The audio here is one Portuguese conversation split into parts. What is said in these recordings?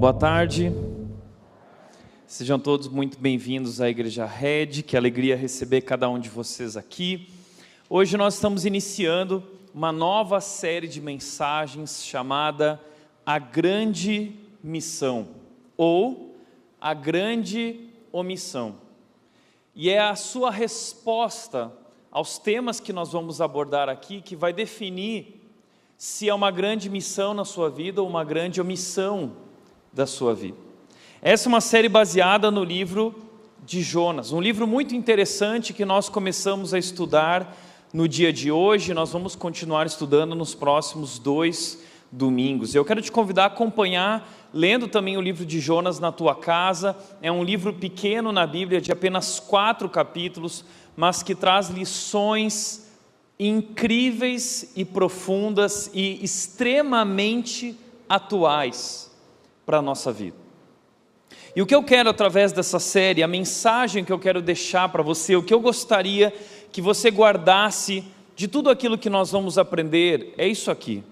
Boa tarde. Sejam todos muito bem-vindos à Igreja Red. Que alegria receber cada um de vocês aqui. Hoje nós estamos iniciando uma nova série de mensagens chamada A Grande Missão ou A Grande Omissão. E é a sua resposta aos temas que nós vamos abordar aqui que vai definir se é uma grande missão na sua vida ou uma grande omissão da sua vida. Essa é uma série baseada no livro de Jonas, um livro muito interessante que nós começamos a estudar no dia de hoje. Nós vamos continuar estudando nos próximos 2 domingos. Eu quero te convidar a acompanhar, lendo também o livro de Jonas na tua casa. É um livro pequeno na Bíblia, de apenas 4 capítulos, mas que traz lições incríveis e profundas e extremamente atuais para a nossa vida. E o que eu quero através dessa série, a mensagem que eu quero deixar para você, o que eu gostaria que você guardasse de tudo aquilo que nós vamos aprender, é isso aqui: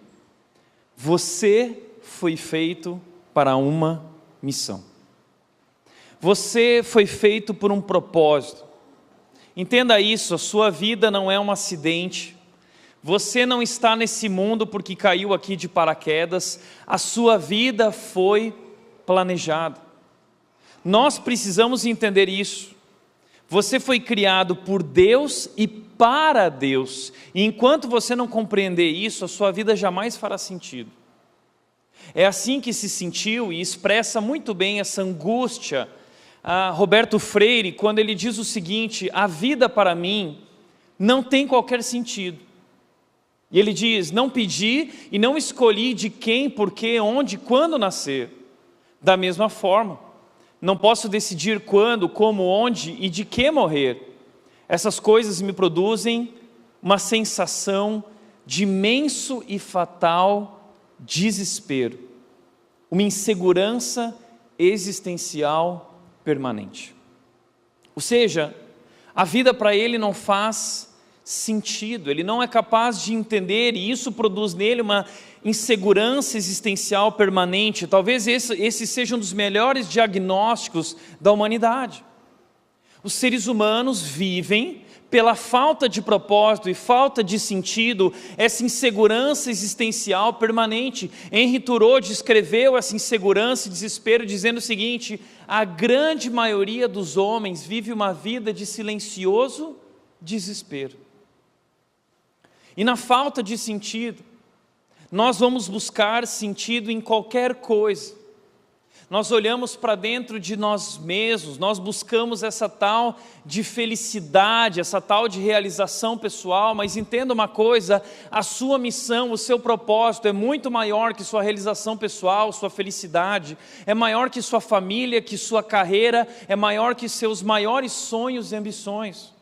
você foi feito para uma missão. Você foi feito por um propósito. Entenda isso, a sua vida não é um acidente. Você não está nesse mundo porque caiu aqui de paraquedas. A sua vida foi planejada. Nós precisamos entender isso. Você foi criado por Deus e para Deus. E enquanto você não compreender isso, a sua vida jamais fará sentido. É assim que se sentiu e expressa muito bem essa angústia Roberto Freire, quando ele diz o seguinte: a vida para mim não tem qualquer sentido. E ele diz: não pedi e não escolhi de quem, porquê, onde, quando nascer. Da mesma forma, não posso decidir quando, como, onde e de que morrer. Essas coisas me produzem uma sensação de imenso e fatal desespero, uma insegurança existencial permanente. Ou seja, a vida para ele não faz sentido, ele não é capaz de entender, e isso produz nele uma insegurança existencial permanente. Talvez esse seja um dos melhores diagnósticos da humanidade. Os seres humanos vivem pela falta de propósito e falta de sentido, essa insegurança existencial permanente. Henri Thoreau descreveu essa insegurança e desespero dizendo o seguinte: a grande maioria dos homens vive uma vida de silencioso desespero. E na falta de sentido, nós vamos buscar sentido em qualquer coisa. Nós olhamos para dentro de nós mesmos, nós buscamos essa tal de felicidade, essa tal de realização pessoal, mas entenda uma coisa: a sua missão, o seu propósito é muito maior que sua realização pessoal, sua felicidade, é maior que sua família, que sua carreira, é maior que seus maiores sonhos e ambições.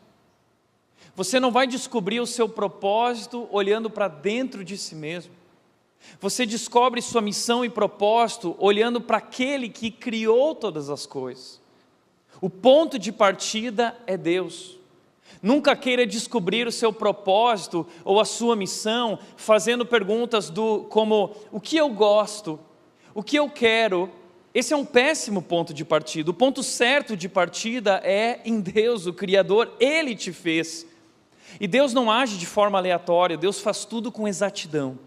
Você não vai descobrir o seu propósito olhando para dentro de si mesmo. Você descobre sua missão e propósito olhando para aquele que criou todas as coisas. O ponto de partida é Deus. Nunca queira descobrir o seu propósito ou a sua missão fazendo perguntas como: o que eu gosto? O que eu quero? Esse é um péssimo ponto de partida. O ponto certo de partida é em Deus, o Criador. Ele te fez. E Deus não age de forma aleatória, Deus faz tudo com exatidão.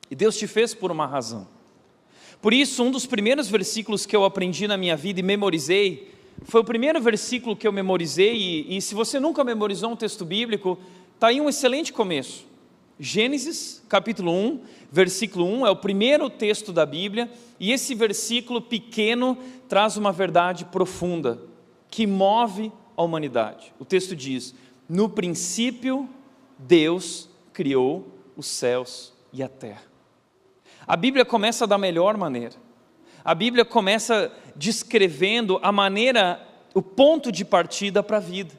E Deus te fez por uma razão. Por isso, um dos primeiros versículos que eu aprendi na minha vida e memorizei, foi o primeiro versículo que eu memorizei, e se você nunca memorizou um texto bíblico, está aí um excelente começo. Gênesis, capítulo 1, versículo 1, é o primeiro texto da Bíblia, e esse versículo pequeno traz uma verdade profunda, que move a humanidade. O texto diz: no princípio, Deus criou os céus e a terra. A Bíblia começa da melhor maneira. A Bíblia começa descrevendo a maneira, o ponto de partida para a vida.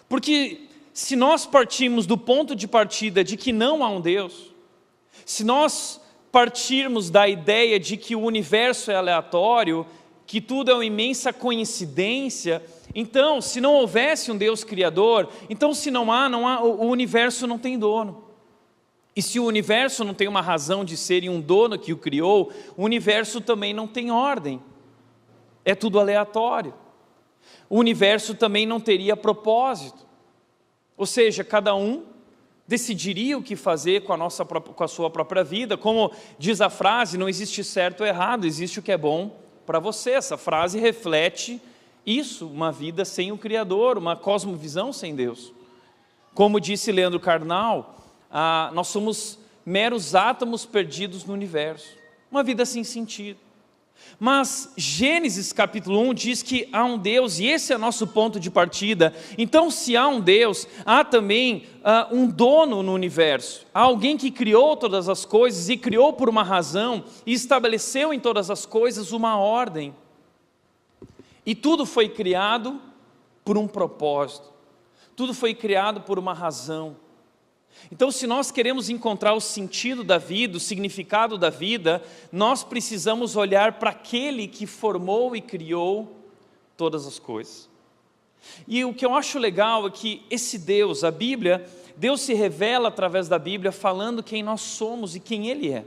Porque se nós partirmos do ponto de partida de que não há um Deus, se nós partirmos da ideia de que o universo é aleatório, que tudo é uma imensa coincidência, então, se não houvesse um Deus criador, então se não há, o universo não tem dono. E se o universo não tem uma razão de ser e um dono que o criou, o universo também não tem ordem. É tudo aleatório. O universo também não teria propósito. Ou seja, cada um decidiria o que fazer com a sua própria vida. Como diz a frase, não existe certo ou errado, existe o que é bom para você. Essa frase reflete isso, uma vida sem o Criador, uma cosmovisão sem Deus. Como disse Leandro Carnal, nós somos meros átomos perdidos no universo, uma vida sem sentido. Mas Gênesis capítulo 1 diz que há um Deus, e esse é nosso ponto de partida. Então, se há um Deus, há também um dono no universo. Há alguém que criou todas as coisas e criou por uma razão e estabeleceu em todas as coisas uma ordem. E tudo foi criado por um propósito. Tudo foi criado por uma razão. Então, se nós queremos encontrar o sentido da vida, o significado da vida, nós precisamos olhar para aquele que formou e criou todas as coisas. E o que eu acho legal é que esse Deus, a Bíblia, Deus se revela através da Bíblia falando quem nós somos e quem Ele é.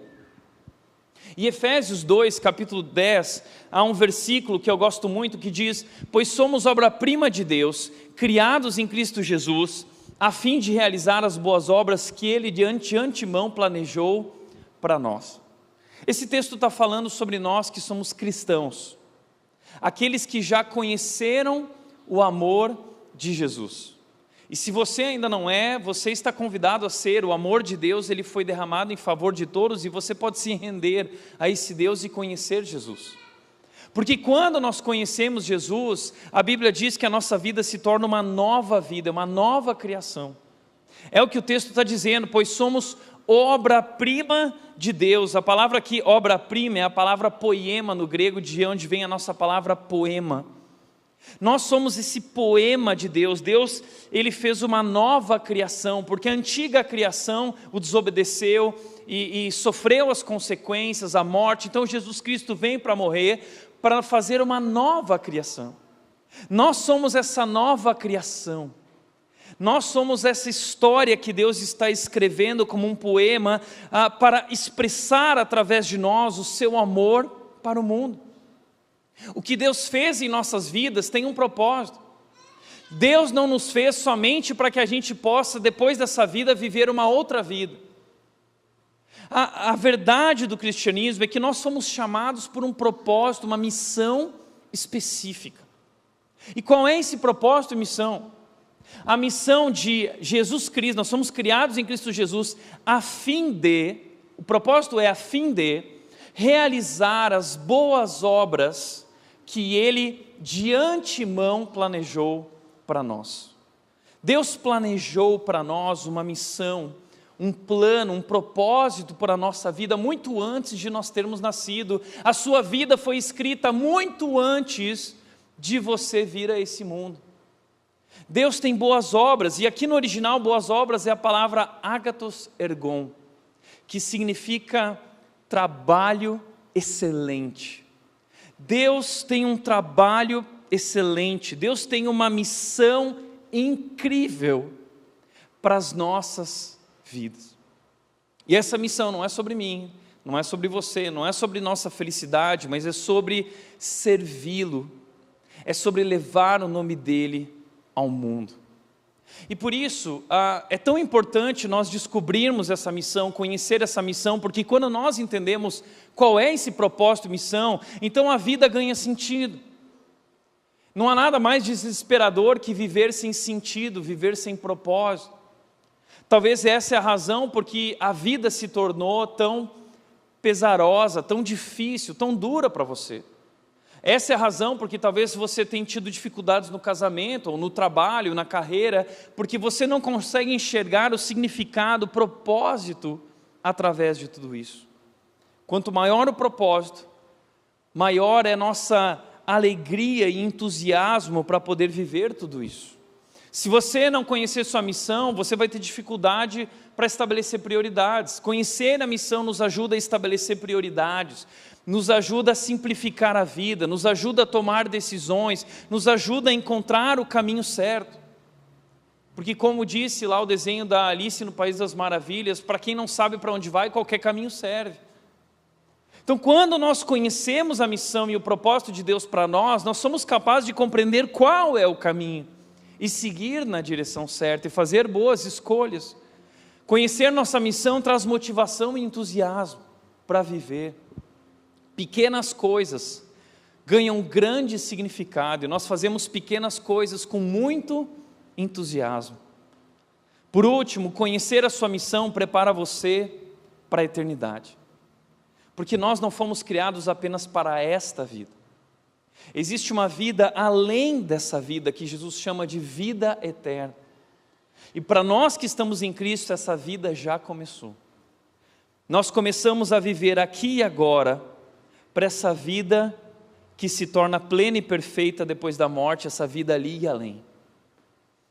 Em Efésios 2, capítulo 10, há um versículo que eu gosto muito que diz: pois somos obra-prima de Deus, criados em Cristo Jesus, a fim de realizar as boas obras que Ele de antemão planejou para nós. Esse texto está falando sobre nós que somos cristãos, aqueles que já conheceram o amor de Jesus. E se você ainda não é, você está convidado a ser. O amor de Deus, ele foi derramado em favor de todos, e você pode se render a esse Deus e conhecer Jesus. Porque quando nós conhecemos Jesus, a Bíblia diz que a nossa vida se torna uma nova vida, uma nova criação. É o que o texto está dizendo, pois somos obra-prima de Deus. A palavra aqui, obra-prima, é a palavra poema no grego, de onde vem a nossa palavra poema. Nós somos esse poema de Deus. Deus, ele fez uma nova criação, porque a antiga criação o desobedeceu e sofreu as consequências, a morte. Então Jesus Cristo vem para morrer, para fazer uma nova criação. Nós somos essa nova criação. Nós somos essa história que Deus está escrevendo como um poema para expressar através de nós o seu amor para o mundo. O que Deus fez em nossas vidas tem um propósito. Deus não nos fez somente para que a gente possa, depois dessa vida, viver uma outra vida. A verdade do cristianismo é que nós somos chamados por um propósito, uma missão específica. E qual é esse propósito e missão? A missão de Jesus Cristo, nós somos criados em Cristo Jesus o propósito é a fim de realizar as boas obras que Ele de antemão planejou para nós. Deus planejou para nós uma missão, um plano, um propósito para a nossa vida muito antes de nós termos nascido. A sua vida foi escrita muito antes de você vir a esse mundo. Deus tem boas obras, e aqui no original boas obras é a palavra agathos ergon, que significa trabalho excelente. Deus tem um trabalho excelente, Deus tem uma missão incrível para as nossas vidas. E essa missão não é sobre mim, não é sobre você, não é sobre nossa felicidade, mas é sobre servi-lo, é sobre levar o nome dele ao mundo. E por isso é tão importante nós descobrirmos essa missão, conhecer essa missão, porque quando nós entendemos qual é esse propósito e missão, então a vida ganha sentido. Não há nada mais desesperador que viver sem sentido, viver sem propósito. Talvez essa é a razão porque a vida se tornou tão pesarosa, tão difícil, tão dura para você. Essa é a razão porque talvez você tenha tido dificuldades no casamento, ou no trabalho, na carreira, porque você não consegue enxergar o significado, o propósito através de tudo isso. Quanto maior o propósito, maior é nossa alegria e entusiasmo para poder viver tudo isso. Se você não conhecer sua missão, você vai ter dificuldade para estabelecer prioridades. Conhecer a missão nos ajuda a estabelecer prioridades, nos ajuda a simplificar a vida, nos ajuda a tomar decisões, nos ajuda a encontrar o caminho certo. Porque como disse lá o desenho da Alice no País das Maravilhas, para quem não sabe para onde vai, qualquer caminho serve. Então, quando nós conhecemos a missão e o propósito de Deus para nós, nós somos capazes de compreender qual é o caminho e seguir na direção certa e fazer boas escolhas. Conhecer nossa missão traz motivação e entusiasmo para viver. Pequenas coisas ganham grande significado e nós fazemos pequenas coisas com muito entusiasmo. Por último, conhecer a sua missão prepara você para a eternidade. Porque nós não fomos criados apenas para esta vida. Existe uma vida além dessa vida, que Jesus chama de vida eterna. E para nós que estamos em Cristo, essa vida já começou. Nós começamos a viver aqui e agora, para essa vida que se torna plena e perfeita depois da morte, essa vida ali e além.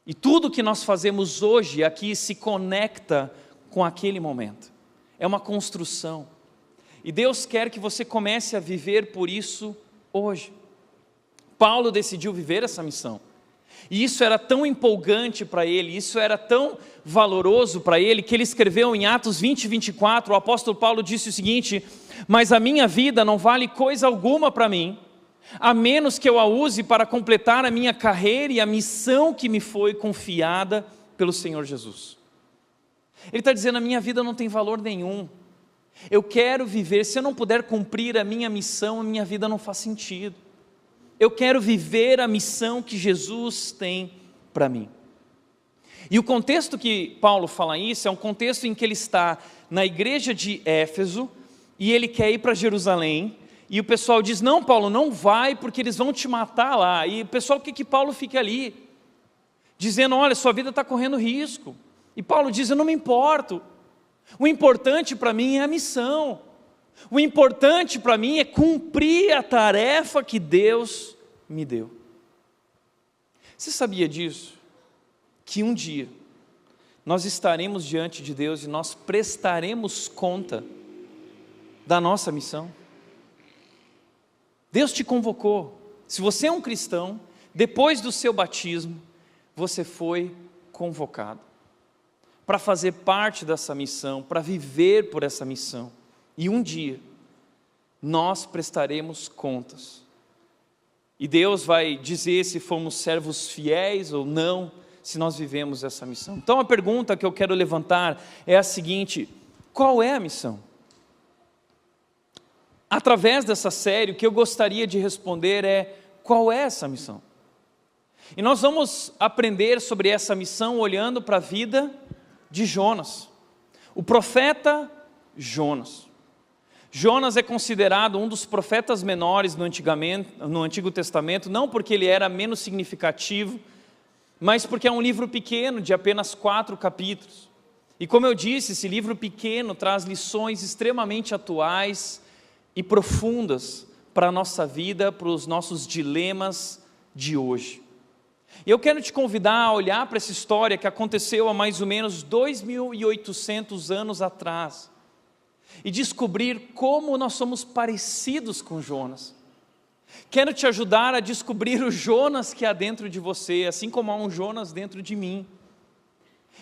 E tudo que nós fazemos hoje aqui se conecta com aquele momento. É uma construção. E Deus quer que você comece a viver por isso hoje. Paulo decidiu viver essa missão. E isso era tão empolgante para ele, isso era tão valoroso para ele, que ele escreveu em Atos 20, 24, o apóstolo Paulo disse o seguinte: mas a minha vida não vale coisa alguma para mim, a menos que eu a use para completar a minha carreira e a missão que me foi confiada pelo Senhor Jesus. Ele está dizendo, a minha vida não tem valor nenhum. Eu quero viver, se eu não puder cumprir a minha missão, a minha vida não faz sentido. Eu quero viver a missão que Jesus tem para mim. E o contexto que Paulo fala isso é um contexto em que ele está na igreja de Éfeso e ele quer ir para Jerusalém. E o pessoal diz, não Paulo, não vai porque eles vão te matar lá. E o pessoal quer que Paulo fique ali, dizendo, olha, sua vida está correndo risco. E Paulo diz, eu não me importo. O importante para mim é a missão. O importante para mim é cumprir a tarefa que Deus me deu. Você sabia disso? Que um dia nós estaremos diante de Deus e nós prestaremos conta da nossa missão? Deus te convocou. Se você é um cristão, depois do seu batismo, você foi convocado para fazer parte dessa missão, para viver por essa missão. E um dia, nós prestaremos contas. E Deus vai dizer se fomos servos fiéis ou não, se nós vivemos essa missão. Então a pergunta que eu quero levantar é a seguinte: qual é a missão? Através dessa série, o que eu gostaria de responder é: qual é essa missão? E nós vamos aprender sobre essa missão olhando para a vida de Jonas, o profeta Jonas. Jonas é considerado um dos profetas menores no Antigo Testamento, não porque ele era menos significativo, mas porque é um livro pequeno, de apenas 4 capítulos. E como eu disse, esse livro pequeno traz lições extremamente atuais e profundas para a nossa vida, para os nossos dilemas de hoje. E eu quero te convidar a olhar para essa história que aconteceu há mais ou menos 2.800 anos atrás e descobrir como nós somos parecidos com Jonas. Quero te ajudar a descobrir o Jonas que há dentro de você, assim como há um Jonas dentro de mim.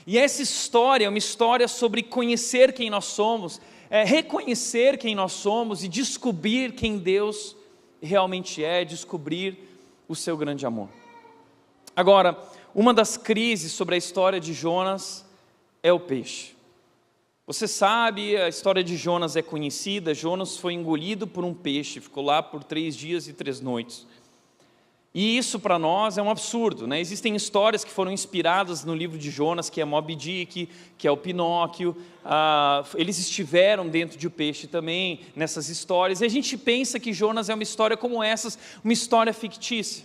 E essa história é uma história sobre conhecer quem nós somos, reconhecer quem nós somos e descobrir quem Deus realmente é, descobrir o seu grande amor. Agora, uma das crises sobre a história de Jonas é o peixe. Você sabe, a história de Jonas é conhecida. Jonas foi engolido por um peixe, ficou lá por 3 dias e 3 noites. E isso para nós é um absurdo, né? Existem histórias que foram inspiradas no livro de Jonas, que é Moby Dick, que é o Pinóquio. Eles estiveram dentro de um peixe também, nessas histórias. E a gente pensa que Jonas é uma história como essas, uma história fictícia.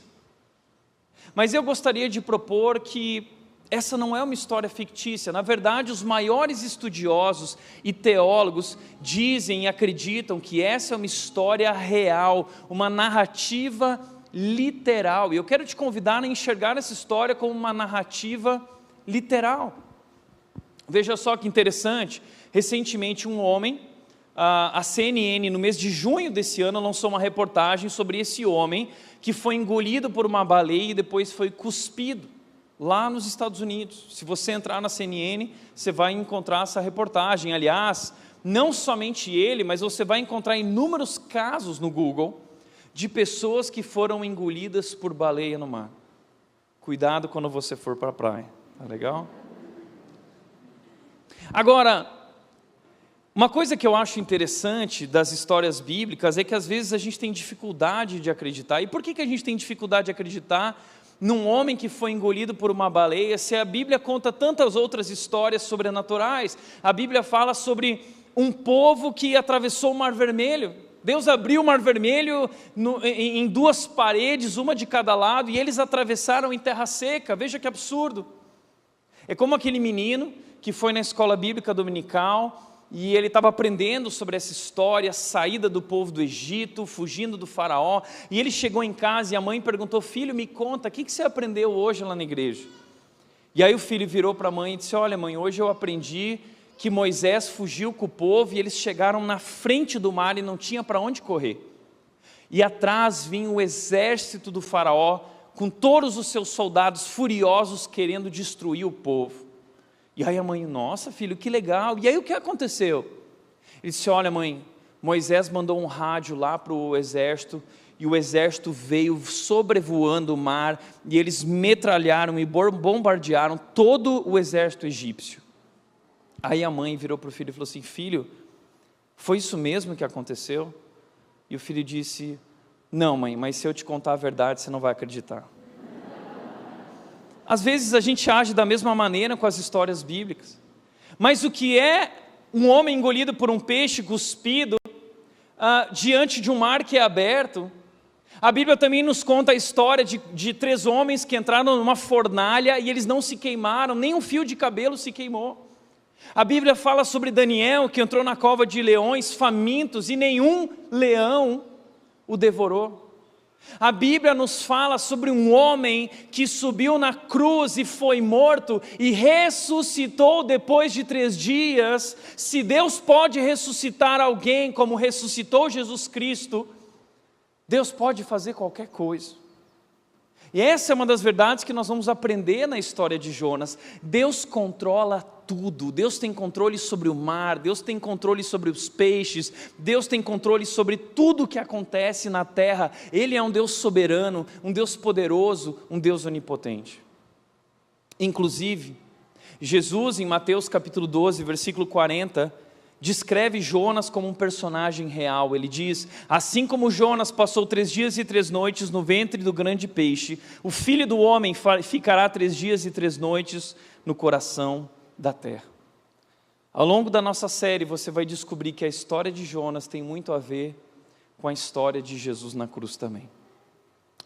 Mas eu gostaria de propor que essa não é uma história fictícia. Na verdade, os maiores estudiosos e teólogos dizem e acreditam que essa é uma história real, uma narrativa literal. E eu quero te convidar a enxergar essa história como uma narrativa literal. Veja só que interessante, recentemente um homem, a CNN, no mês de junho desse ano, lançou uma reportagem sobre esse homem que foi engolido por uma baleia e depois foi cuspido lá nos Estados Unidos. Se você entrar na CNN, você vai encontrar essa reportagem. Aliás, não somente ele, mas você vai encontrar inúmeros casos no Google de pessoas que foram engolidas por baleia no mar. Cuidado quando você for para a praia, tá legal? Agora, uma coisa que eu acho interessante das histórias bíblicas é que às vezes a gente tem dificuldade de acreditar. E por que a gente tem dificuldade de acreditar num homem que foi engolido por uma baleia, se a Bíblia conta tantas outras histórias sobrenaturais? A Bíblia fala sobre um povo que atravessou o Mar Vermelho. Deus abriu o Mar Vermelho em duas paredes, uma de cada lado, e eles atravessaram em terra seca. Veja que absurdo. É como aquele menino que foi na escola bíblica dominical, e ele estava aprendendo sobre essa história, a saída do povo do Egito, fugindo do faraó, e ele chegou em casa e a mãe perguntou: filho, me conta, o que você aprendeu hoje lá na igreja? E aí o filho virou para a mãe e disse: olha mãe, hoje eu aprendi que Moisés fugiu com o povo e eles chegaram na frente do mar e não tinha para onde correr. E atrás vinha o exército do faraó, com todos os seus soldados furiosos querendo destruir o povo. E aí a mãe: nossa filho, que legal. E aí o que aconteceu? Ele disse: olha mãe, Moisés mandou um rádio lá para o exército, e o exército veio sobrevoando o mar, e eles metralharam e bombardearam todo o exército egípcio. Aí a mãe virou para o filho e falou assim: filho, foi isso mesmo que aconteceu? E o filho disse: não mãe, mas se eu te contar a verdade, você não vai acreditar. Às vezes a gente age da mesma maneira com as histórias bíblicas. Mas o que é um homem engolido por um peixe, cuspido, diante de um mar que é aberto? A Bíblia também nos conta a história de 3 homens que entraram numa fornalha e eles não se queimaram, nem um fio de cabelo se queimou. A Bíblia fala sobre Daniel, que entrou na cova de leões famintos e nenhum leão o devorou. A Bíblia nos fala sobre um homem que subiu na cruz e foi morto e ressuscitou depois de 3 dias. Se Deus pode ressuscitar alguém como ressuscitou Jesus Cristo, Deus pode fazer qualquer coisa. E essa é uma das verdades que nós vamos aprender na história de Jonas. Deus controla tudo. Deus tem controle sobre o mar, Deus tem controle sobre os peixes, Deus tem controle sobre tudo o que acontece na terra. Ele é um Deus soberano, um Deus poderoso, um Deus onipotente. Inclusive, Jesus em Mateus capítulo 12, versículo 40, descreve Jonas como um personagem real. Ele diz: assim como Jonas passou 3 dias e 3 noites no ventre do grande peixe, o Filho do Homem ficará 3 dias e 3 noites no coração da terra. Ao longo da nossa série você vai descobrir que a história de Jonas tem muito a ver com a história de Jesus na cruz também.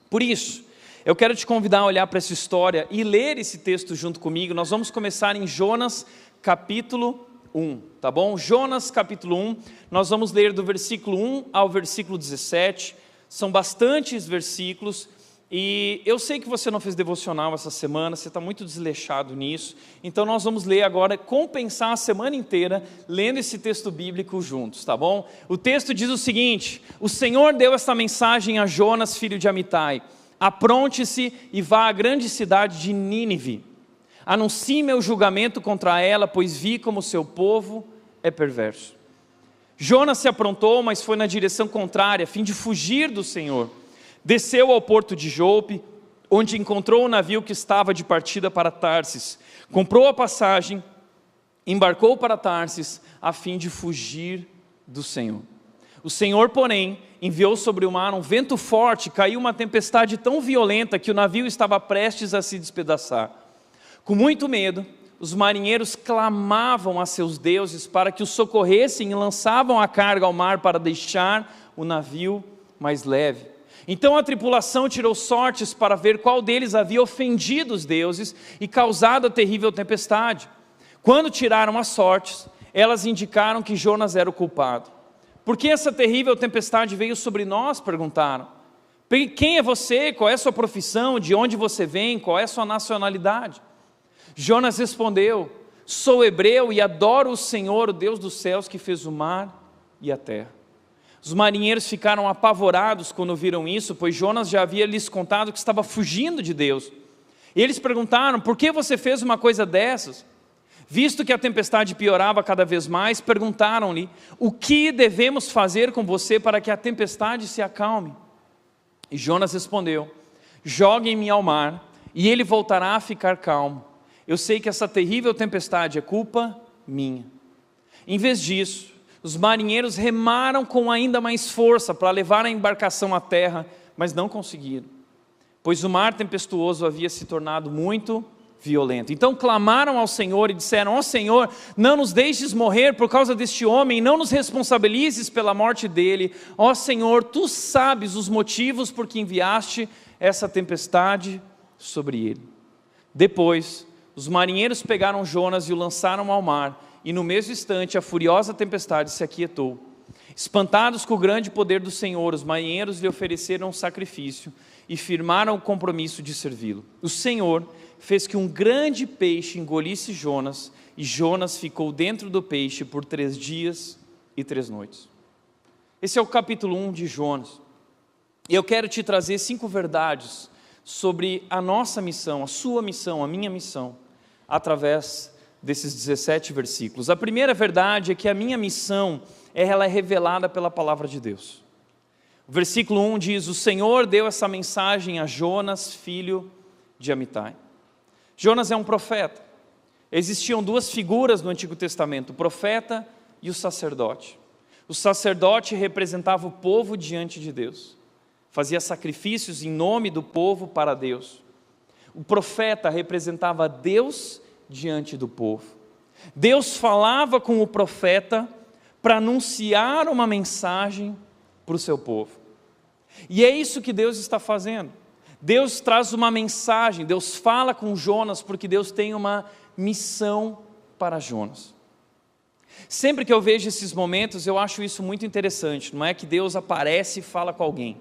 Por isso, eu quero te convidar a olhar para essa história e ler esse texto junto comigo. Nós vamos começar em Jonas capítulo 1, tá bom? Jonas capítulo 1, nós vamos ler do versículo 1 ao versículo 17, são bastantes versículos, e eu sei que você não fez devocional essa semana, você está muito desleixado nisso, então nós vamos ler agora, compensar a semana inteira, lendo esse texto bíblico juntos, tá bom? O texto diz o seguinte: o Senhor deu esta mensagem a Jonas, filho de Amitai: apronte-se e vá à grande cidade de Nínive, anuncie meu julgamento contra ela, pois vi como seu povo é perverso. Jonas se aprontou, mas foi na direção contrária, a fim de fugir do Senhor. Desceu ao porto de Jope, onde encontrou o navio que estava de partida para Tarsis. Comprou a passagem, embarcou para Tarsis, a fim de fugir do Senhor. O Senhor, porém, enviou sobre o mar um vento forte, caiu uma tempestade tão violenta que o navio estava prestes a se despedaçar. Com muito medo, os marinheiros clamavam a seus deuses para que os socorressem e lançavam a carga ao mar para deixar o navio mais leve. Então a tripulação tirou sortes para ver qual deles havia ofendido os deuses e causado a terrível tempestade. Quando tiraram as sortes, elas indicaram que Jonas era o culpado. Por que essa terrível tempestade veio sobre nós? Perguntaram. Quem é você? Qual é a sua profissão? De onde você vem? Qual é a sua nacionalidade? Jonas respondeu: sou hebreu e adoro o Senhor, o Deus dos céus, que fez o mar e a terra. Os marinheiros ficaram apavorados quando viram isso, pois Jonas já havia lhes contado que estava fugindo de Deus. E eles perguntaram: por que você fez uma coisa dessas? Visto que a tempestade piorava cada vez mais, perguntaram-lhe: o que devemos fazer com você para que a tempestade se acalme? E Jonas respondeu: joguem-me ao mar, e ele voltará a ficar calmo. Eu sei que essa terrível tempestade é culpa minha. Em vez disso, os marinheiros remaram com ainda mais força para levar a embarcação à terra, mas não conseguiram, pois o mar tempestuoso havia se tornado muito violento. Então clamaram ao Senhor e disseram: ó Senhor, não nos deixes morrer por causa deste homem, não nos responsabilizes pela morte dele. Ó Senhor, tu sabes os motivos por que enviaste essa tempestade sobre ele. Depois, os marinheiros pegaram Jonas e o lançaram ao mar, e no mesmo instante a furiosa tempestade se aquietou. Espantados com o grande poder do Senhor, os marinheiros lhe ofereceram um sacrifício e firmaram o compromisso de servi-lo. O Senhor fez que um grande peixe engolisse Jonas, e Jonas ficou dentro do peixe por 3 dias e 3 noites. Esse é o capítulo 1 de Jonas. E eu quero te trazer 5 verdades sobre a nossa missão, a sua missão, a minha missão, através desses 17 versículos. A primeira verdade é que a minha missão, ela é revelada pela palavra de Deus. O versículo 1 diz: o Senhor deu essa mensagem a Jonas, filho de Amitai. Jonas é um profeta. Existiam 2 figuras no Antigo Testamento, o profeta e o sacerdote. O sacerdote representava o povo diante de Deus, fazia sacrifícios em nome do povo para Deus. O profeta representava Deus diante do povo. Deus falava com o profeta para anunciar uma mensagem para o seu povo. E é isso que Deus está fazendo. Deus traz uma mensagem, Deus fala com Jonas porque Deus tem uma missão para Jonas. Sempre que eu vejo esses momentos, eu acho isso muito interessante. Não é que Deus aparece e fala com alguém.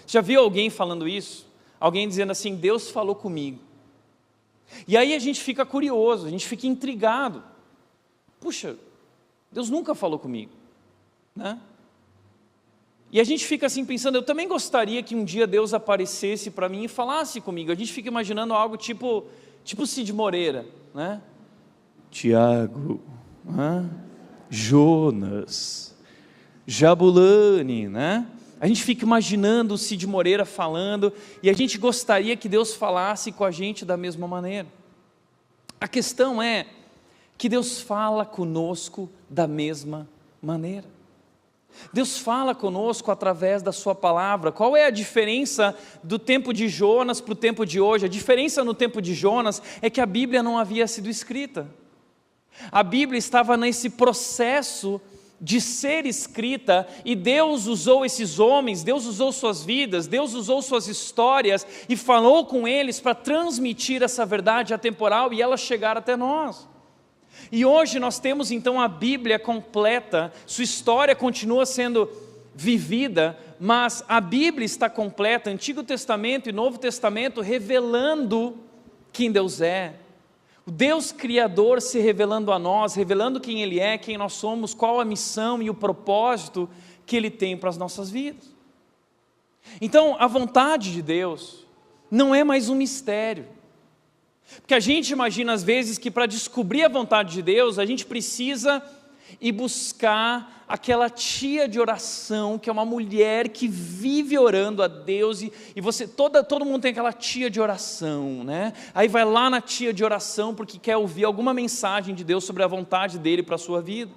Já viu alguém falando isso? Alguém dizendo assim: Deus falou comigo. E aí a gente fica curioso, a gente fica intrigado. Puxa, Deus nunca falou comigo, né? E a gente fica assim pensando: eu também gostaria que um dia Deus aparecesse para mim e falasse comigo. A gente fica imaginando algo tipo Cid Moreira, né? Tiago, Jonas, Jabulani, né? A gente fica imaginando o Cid Moreira falando, e a gente gostaria que Deus falasse com a gente da mesma maneira. A questão é que Deus fala conosco da mesma maneira. Deus fala conosco através da sua palavra. Qual é a diferença do tempo de Jonas para o tempo de hoje? A diferença no tempo de Jonas é que a Bíblia não havia sido escrita. A Bíblia estava nesse processo de ser escrita, e Deus usou esses homens, Deus usou suas vidas, Deus usou suas histórias e falou com eles para transmitir essa verdade atemporal e ela chegar até nós. E hoje nós temos então a Bíblia completa, sua história continua sendo vivida, mas a Bíblia está completa, Antigo Testamento e Novo Testamento, revelando quem Deus é. O Deus Criador se revelando a nós, revelando quem Ele é, quem nós somos, qual a missão e o propósito que Ele tem para as nossas vidas. Então, a vontade de Deus não é mais um mistério. Porque a gente imagina às vezes que para descobrir a vontade de Deus, a gente precisa ir buscar aquela tia de oração, que é uma mulher que vive orando a Deus, e você, todo mundo tem aquela tia de oração, né? Aí vai lá na tia de oração porque quer ouvir alguma mensagem de Deus sobre a vontade dele para a sua vida.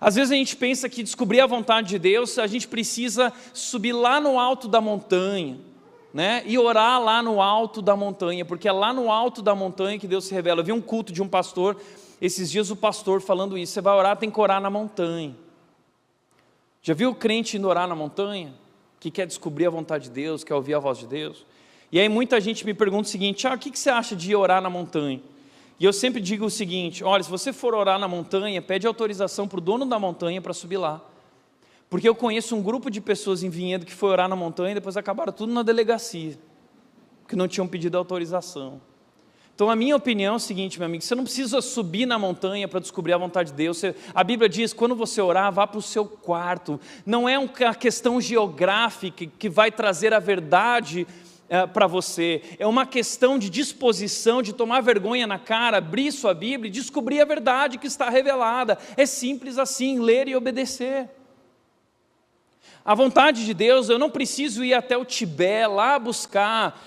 Às vezes a gente pensa que descobrir a vontade de Deus, a gente precisa subir lá no alto da montanha, né? E orar lá no alto da montanha, porque é lá no alto da montanha que Deus se revela. Eu vi um culto de um pastor, esses dias o pastor falando isso: você vai orar, tem que orar na montanha. Já viu o crente indo orar na montanha? Que quer descobrir a vontade de Deus, quer ouvir a voz de Deus? E aí muita gente me pergunta o seguinte: o que você acha de ir orar na montanha? E eu sempre digo o seguinte: olha, se você for orar na montanha, pede autorização para o dono da montanha para subir lá. Porque eu conheço um grupo de pessoas em Vinhedo que foi orar na montanha e depois acabaram tudo na delegacia, que não tinham pedido autorização. Então a minha opinião é o seguinte, meu amigo: você não precisa subir na montanha para descobrir a vontade de Deus. A Bíblia diz: quando você orar, vá para o seu quarto. Não é uma questão geográfica que vai trazer a verdade para você, é uma questão de disposição, de tomar vergonha na cara, abrir sua Bíblia e descobrir a verdade que está revelada. É simples assim, ler e obedecer. A vontade de Deus, eu não preciso ir até o Tibete, lá buscar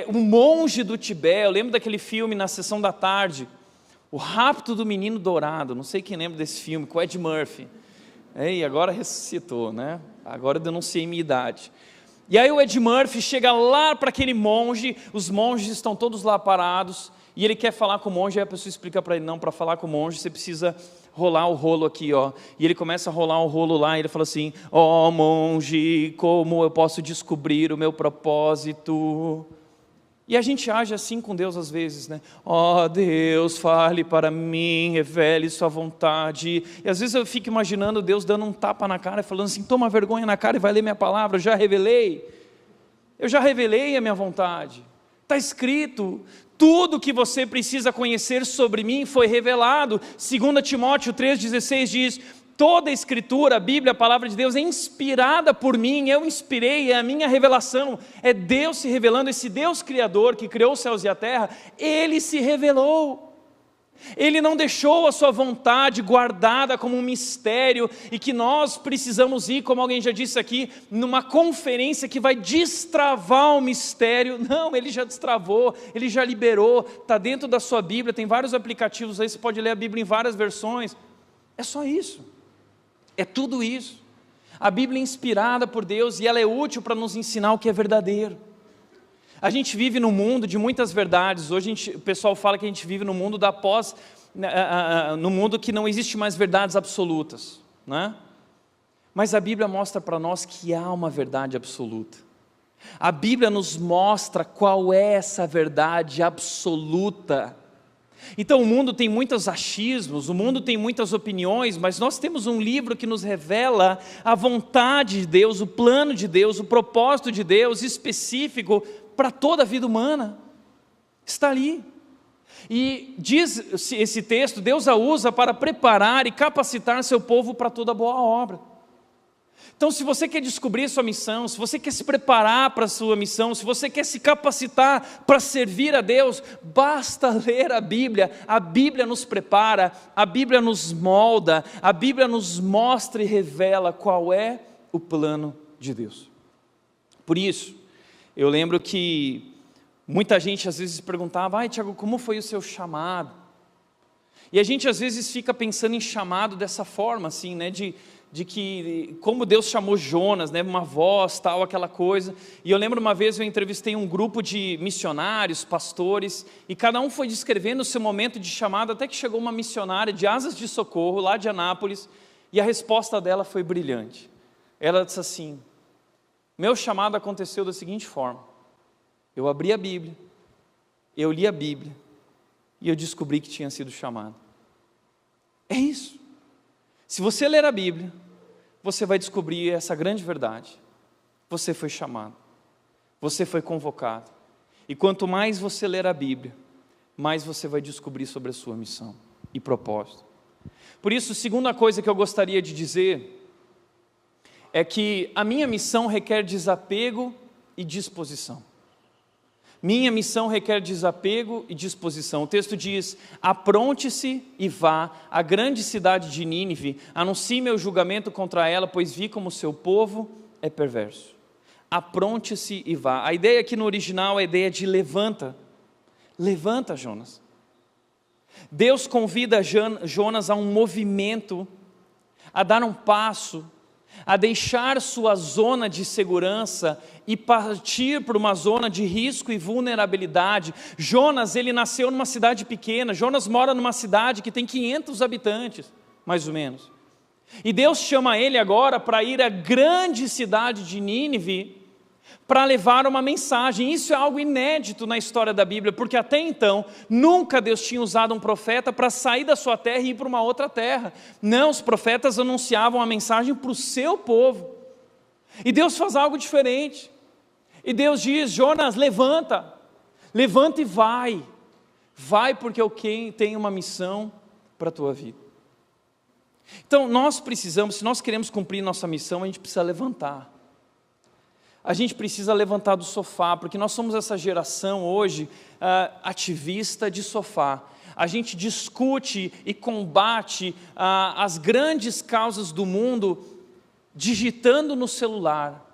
um monge do Tibete. Eu lembro daquele filme na sessão da tarde, O Rapto do Menino Dourado, não sei quem lembra desse filme, com Ed Murphy. E agora ressuscitou, né? Agora eu denunciei minha idade. E aí o Ed Murphy chega lá para aquele monge, os monges estão todos lá parados, e ele quer falar com o monge, aí a pessoa explica para ele, não, para falar com o monge você precisa rolar o rolo aqui, ó. E ele começa a rolar o rolo lá, e ele fala assim, ó monge, como eu posso descobrir o meu propósito? E a gente age assim com Deus às vezes, né? Ó Deus, fale para mim, revele sua vontade. E às vezes eu fico imaginando Deus dando um tapa na cara, falando assim, toma vergonha na cara e vai ler minha palavra, eu já revelei a minha vontade. Está escrito, tudo que você precisa conhecer sobre mim foi revelado. 2 Timóteo 3,16 diz, toda a Escritura, a Bíblia, a Palavra de Deus é inspirada por mim, eu inspirei, é a minha revelação, é Deus se revelando, esse Deus Criador que criou os céus e a terra, Ele se revelou. Ele não deixou a sua vontade guardada como um mistério e que nós precisamos ir, como alguém já disse aqui, numa conferência que vai destravar o mistério. Não, Ele já destravou, Ele já liberou, está dentro da sua Bíblia, tem vários aplicativos aí, você pode ler a Bíblia em várias versões. É só isso, é tudo isso. A Bíblia é inspirada por Deus e ela é útil para nos ensinar o que é verdadeiro. A gente vive num mundo de muitas verdades. Hoje o pessoal fala que a gente vive no mundo no mundo que não existe mais verdades absolutas, né? Mas a Bíblia mostra para nós que há uma verdade absoluta. A Bíblia nos mostra qual é essa verdade absoluta. Então o mundo tem muitos achismos, o mundo tem muitas opiniões, mas nós temos um livro que nos revela a vontade de Deus, o plano de Deus, o propósito de Deus específico para toda a vida humana. Está ali. E diz esse texto, Deus a usa para preparar e capacitar seu povo para toda boa obra. Então, se você quer descobrir sua missão, se você quer se preparar para a sua missão, se você quer se capacitar para servir a Deus, basta ler a Bíblia nos prepara, a Bíblia nos molda, a Bíblia nos mostra e revela qual é o plano de Deus. Por isso, eu lembro que muita gente às vezes perguntava, Tiago, como foi o seu chamado? E a gente às vezes fica pensando em chamado dessa forma, assim, né, de que como Deus chamou Jonas, né, uma voz, tal, aquela coisa. E eu lembro uma vez eu entrevistei um grupo de missionários, pastores, e cada um foi descrevendo o seu momento de chamado, até que chegou uma missionária de Asas de Socorro, lá de Anápolis, e a resposta dela foi brilhante. Ela disse assim, meu chamado aconteceu da seguinte forma, eu abri a Bíblia, eu li a Bíblia, e eu descobri que tinha sido chamado. É isso. Se você ler a Bíblia, você vai descobrir essa grande verdade. Você foi chamado, você foi convocado. E quanto mais você ler a Bíblia, mais você vai descobrir sobre a sua missão e propósito. Por isso, a segunda coisa que eu gostaria de dizer é que a minha missão requer desapego e disposição. Minha missão requer desapego e disposição. O texto diz, apronte-se e vá à grande cidade de Nínive, anuncie meu julgamento contra ela, pois vi como seu povo é perverso. Apronte-se e vá. A ideia aqui no original é a ideia de levanta. Levanta, Jonas. Deus convida Jonas a um movimento, a dar um passo, a deixar sua zona de segurança e partir para uma zona de risco e vulnerabilidade. Jonas, ele nasceu numa cidade pequena, Jonas mora numa cidade que tem 500 habitantes, mais ou menos. E Deus chama ele agora para ir à grande cidade de Nínive, para levar uma mensagem. Isso é algo inédito na história da Bíblia, porque até então, nunca Deus tinha usado um profeta para sair da sua terra e ir para uma outra terra. Não, os profetas anunciavam a mensagem para o seu povo. E Deus faz algo diferente. E Deus diz, Jonas, levanta e vai. Vai porque eu tenho uma missão para a tua vida. Então nós precisamos, se nós queremos cumprir nossa missão, a gente precisa levantar. a gente precisa levantar do sofá, porque nós somos essa geração hoje ativista de sofá. A gente discute e combate as grandes causas do mundo digitando no celular.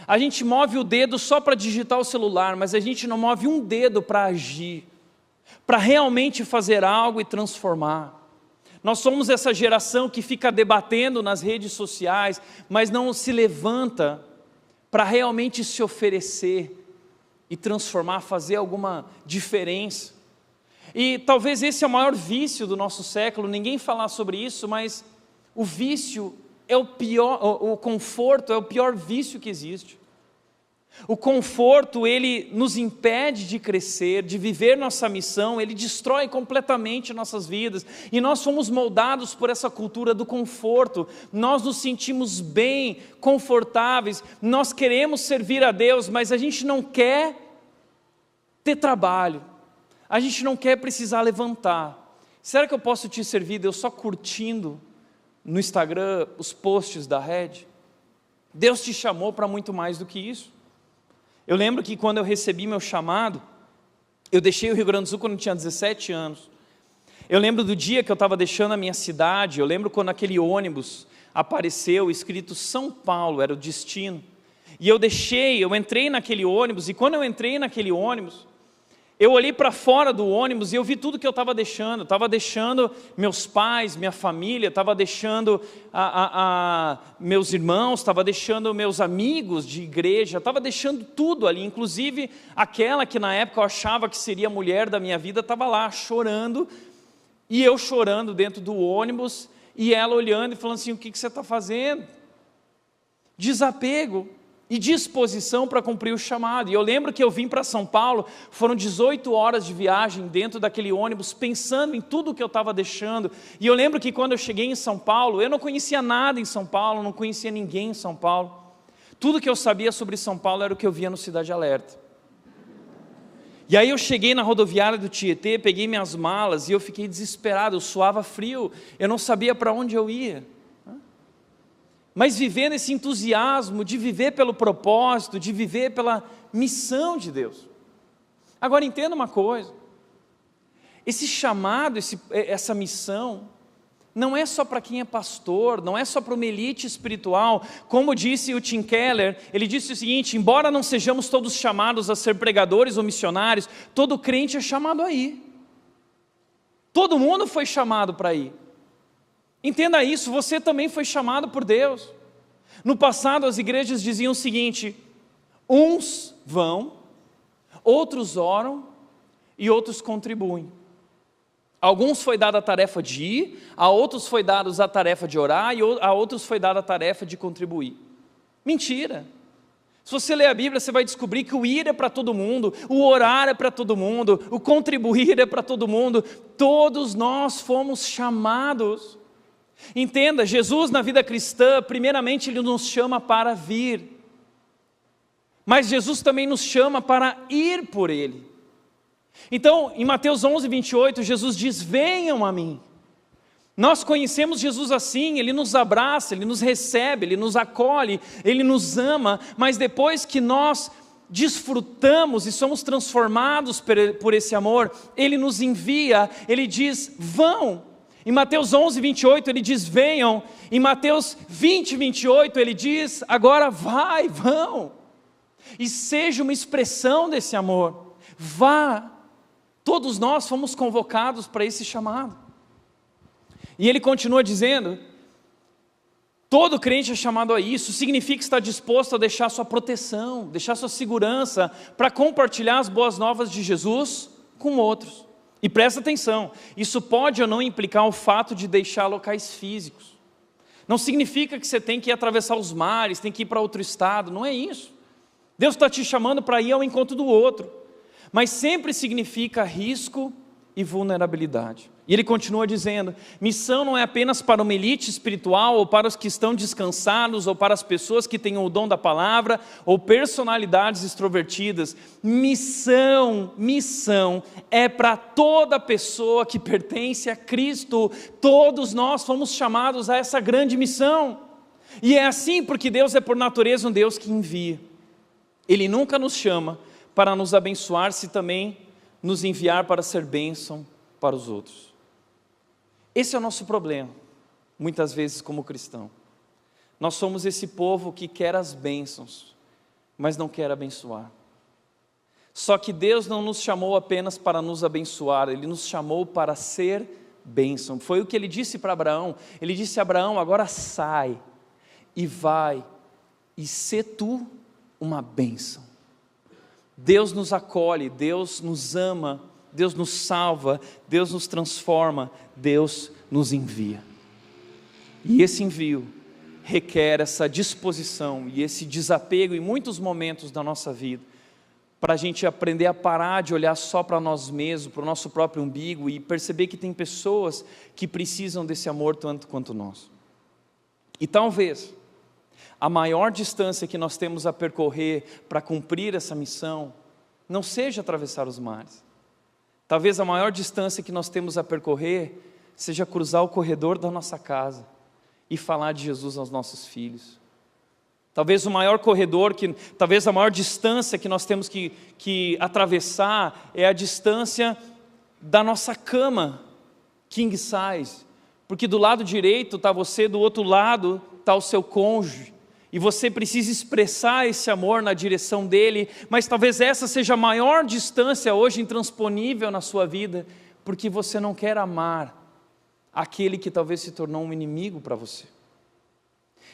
A gente move o dedo só para digitar o celular, mas a gente não move um dedo para agir, para realmente fazer algo e transformar. Nós somos essa geração que fica debatendo nas redes sociais, mas não se levanta para realmente se oferecer e transformar, fazer alguma diferença. E talvez esse é o maior vício do nosso século, ninguém fala sobre isso, mas o vício é o pior, o conforto é o pior vício que existe. O conforto, ele nos impede de crescer, de viver nossa missão, ele destrói completamente nossas vidas, e nós fomos moldados por essa cultura do conforto, nós nos sentimos bem, confortáveis, nós queremos servir a Deus, mas a gente não quer ter trabalho, a gente não quer precisar levantar. Será que eu posso te servir, Deus, só curtindo no Instagram os posts da Red? Deus te chamou para muito mais do que isso. Eu lembro que quando eu recebi meu chamado, eu deixei o Rio Grande do Sul quando eu tinha 17 anos. Eu lembro do dia que eu estava deixando a minha cidade, eu lembro quando aquele ônibus apareceu, escrito São Paulo, era o destino. E eu entrei naquele ônibus, e quando eu entrei naquele ônibus, eu olhei para fora do ônibus e eu vi tudo que eu estava deixando. Eu estava deixando meus pais, minha família, estava deixando meus irmãos, estava deixando meus amigos de igreja, estava deixando tudo ali, inclusive aquela que na época eu achava que seria a mulher da minha vida, estava lá chorando, e eu chorando dentro do ônibus, e ela olhando e falando assim: o que você está fazendo? Desapego e disposição para cumprir o chamado. E eu lembro que eu vim para São Paulo, foram 18 horas de viagem dentro daquele ônibus, pensando em tudo que eu estava deixando. E eu lembro que quando eu cheguei em São Paulo, eu não conhecia nada em São Paulo, não conhecia ninguém em São Paulo. Tudo que eu sabia sobre São Paulo era o que eu via no Cidade Alerta. E aí eu cheguei na rodoviária do Tietê, peguei minhas malas e eu fiquei desesperado, eu suava frio, eu não sabia para onde eu ia. Mas vivendo esse entusiasmo de viver pelo propósito, de viver pela missão de Deus. Agora entenda uma coisa, esse chamado, essa missão, não é só para quem é pastor, não é só para uma elite espiritual. Como disse o Tim Keller, ele disse o seguinte: embora não sejamos todos chamados a ser pregadores ou missionários, todo crente é chamado a ir. Todo mundo foi chamado para ir. Entenda isso, você também foi chamado por Deus. No passado as igrejas diziam o seguinte: uns vão, outros oram e outros contribuem. Alguns foi dada a tarefa de ir, a outros foi dada a tarefa de orar e a outros foi dada a tarefa de contribuir. Mentira! Se você ler a Bíblia, você vai descobrir que o ir é para todo mundo, o orar é para todo mundo, o contribuir é para todo mundo. Todos nós fomos chamados. Entenda, Jesus na vida cristã, primeiramente Ele nos chama para vir, mas Jesus também nos chama para ir por Ele. Então, em Mateus 11, 28, Jesus diz: venham a mim. Nós conhecemos Jesus assim, Ele nos abraça, Ele nos recebe, Ele nos acolhe, Ele nos ama, mas depois que nós desfrutamos e somos transformados por esse amor, Ele nos envia, Ele diz: vão. Em Mateus 11, 28 ele diz: venham. Em Mateus 20, 28 ele diz: agora vão. E seja uma expressão desse amor. Vá. Todos nós fomos convocados para esse chamado. E ele continua dizendo: todo crente é chamado a isso. Significa estar disposto a deixar sua proteção, deixar sua segurança, para compartilhar as boas novas de Jesus com outros. E presta atenção, isso pode ou não implicar o fato de deixar locais físicos. Não significa que você tem que ir atravessar os mares, tem que ir para outro estado, não é isso. Deus está te chamando para ir ao encontro do outro, mas sempre significa risco e vulnerabilidade. E ele continua dizendo: missão não é apenas para uma elite espiritual, ou para os que estão descansados, ou para as pessoas que têm o dom da palavra, ou personalidades extrovertidas. Missão é para toda pessoa que pertence a Cristo. Todos nós fomos chamados a essa grande missão. E é assim porque Deus é por natureza um Deus que envia. Ele nunca nos chama para nos abençoar se também nos enviar para ser bênção para os outros. Esse é o nosso problema, muitas vezes como cristão. Nós somos esse povo que quer as bênçãos, mas não quer abençoar. Só que Deus não nos chamou apenas para nos abençoar, Ele nos chamou para ser bênção. Foi o que Ele disse para Abraão. Ele disse a Abraão: agora sai e vai e sê tu uma bênção. Deus nos acolhe, Deus nos ama, Deus nos salva, Deus nos transforma, Deus nos envia. E esse envio requer essa disposição e esse desapego em muitos momentos da nossa vida, para a gente aprender a parar de olhar só para nós mesmos, para o nosso próprio umbigo e perceber que tem pessoas que precisam desse amor tanto quanto nós. E talvez a maior distância que nós temos a percorrer para cumprir essa missão não seja atravessar os mares. Talvez a maior distância que nós temos a percorrer seja cruzar o corredor da nossa casa e falar de Jesus aos nossos filhos. Talvez o maior corredor, talvez a maior distância que nós temos que atravessar é a distância da nossa cama, king size. Porque do lado direito está você, do outro lado está o seu cônjuge. E você precisa expressar esse amor na direção dele, mas talvez essa seja a maior distância hoje intransponível na sua vida, porque você não quer amar aquele que talvez se tornou um inimigo para você.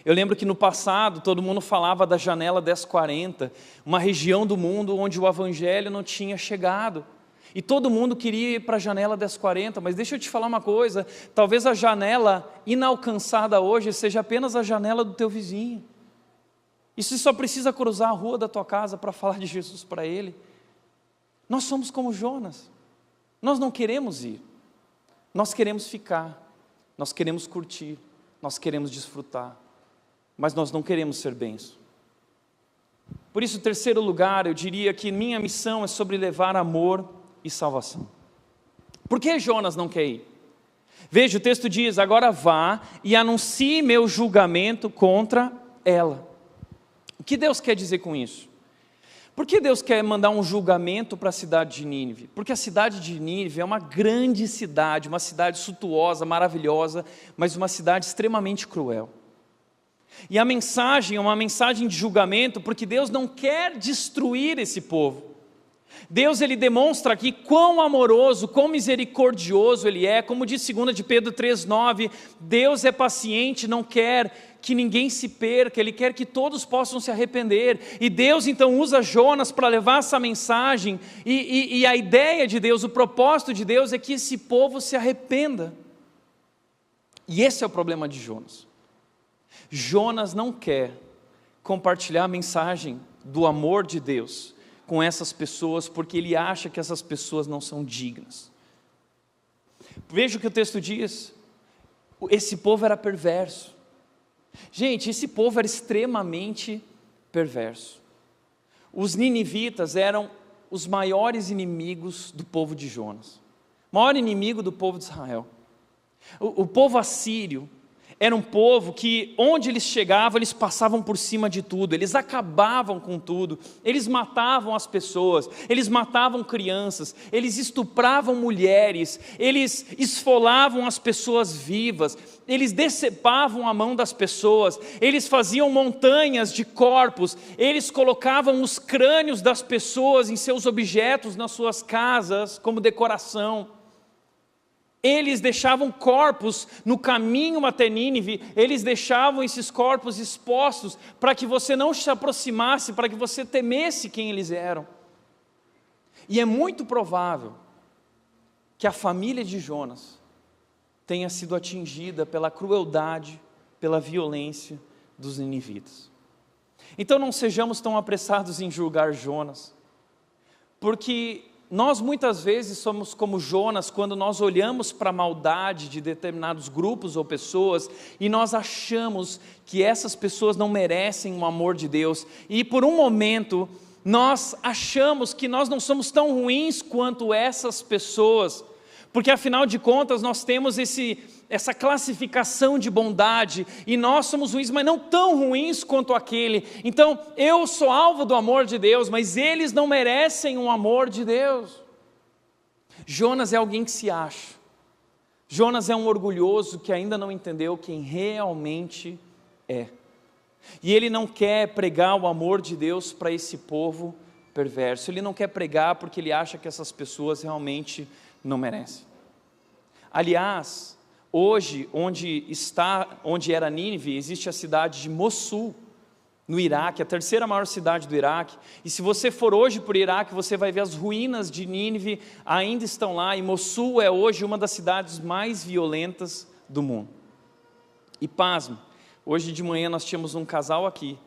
Eu lembro que no passado todo mundo falava da janela 1040, uma região do mundo onde o evangelho não tinha chegado. E todo mundo queria ir para a janela 1040, mas deixa eu te falar uma coisa, talvez a janela inalcançada hoje seja apenas a janela do teu vizinho. E você só precisa cruzar a rua da tua casa para falar de Jesus para ele. Nós somos como Jonas, nós não queremos ir, nós queremos ficar, nós queremos curtir, nós queremos desfrutar, mas nós não queremos ser bênção. Por isso, em terceiro lugar, eu diria que minha missão é sobre levar amor e salvação. Por que Jonas não quer ir? Veja, o texto diz: agora vá e anuncie meu julgamento contra ela. O que Deus quer dizer com isso? Por que Deus quer mandar um julgamento para a cidade de Nínive? Porque a cidade de Nínive é uma grande cidade, uma cidade suntuosa, maravilhosa, mas uma cidade extremamente cruel. E a mensagem é uma mensagem de julgamento, porque Deus não quer destruir esse povo. Deus, ele demonstra aqui quão amoroso, quão misericordioso ele é, como diz 2 de Pedro 3,9, Deus é paciente, não quer que ninguém se perca, ele quer que todos possam se arrepender, e Deus então usa Jonas para levar essa mensagem, e a ideia de Deus, o propósito de Deus é que esse povo se arrependa, e esse é o problema de Jonas. Jonas não quer compartilhar a mensagem do amor de Deus com essas pessoas, porque ele acha que essas pessoas não são dignas. Veja o que o texto diz, esse povo era perverso. Gente, esse povo era extremamente perverso. Os ninivitas eram os maiores inimigos do povo de Jonas, o maior inimigo do povo de Israel. O povo assírio era um povo que, onde eles chegavam, eles passavam por cima de tudo, eles acabavam com tudo, eles matavam as pessoas, eles matavam crianças, eles estupravam mulheres, eles esfolavam as pessoas vivas, eles decepavam a mão das pessoas, eles faziam montanhas de corpos, eles colocavam os crânios das pessoas em seus objetos, nas suas casas, como decoração. Eles deixavam corpos no caminho até Nínive, eles deixavam esses corpos expostos para que você não se aproximasse, para que você temesse quem eles eram. E é muito provável que a família de Jonas tenha sido atingida pela crueldade, pela violência dos ninivitas. Então não sejamos tão apressados em julgar Jonas, porque nós muitas vezes somos como Jonas quando nós olhamos para a maldade de determinados grupos ou pessoas e nós achamos que essas pessoas não merecem o amor de Deus, e por um momento nós achamos que nós não somos tão ruins quanto essas pessoas, porque afinal de contas nós temos essa classificação de bondade, e nós somos ruins, mas não tão ruins quanto aquele. Então, eu sou alvo do amor de Deus, mas eles não merecem o amor de Deus. Jonas é alguém que se acha. Jonas é um orgulhoso que ainda não entendeu quem realmente é. E ele não quer pregar o amor de Deus para esse povo perverso. Ele não quer pregar porque ele acha que essas pessoas realmente não merecem. Aliás, hoje, onde era Nínive, existe a cidade de Mossul, no Iraque, a terceira maior cidade do Iraque. E se você for hoje para o Iraque, você vai ver as ruínas de Nínive ainda estão lá, e Mossul é hoje uma das cidades mais violentas do mundo. E pasme, hoje de manhã nós tínhamos um casal aqui,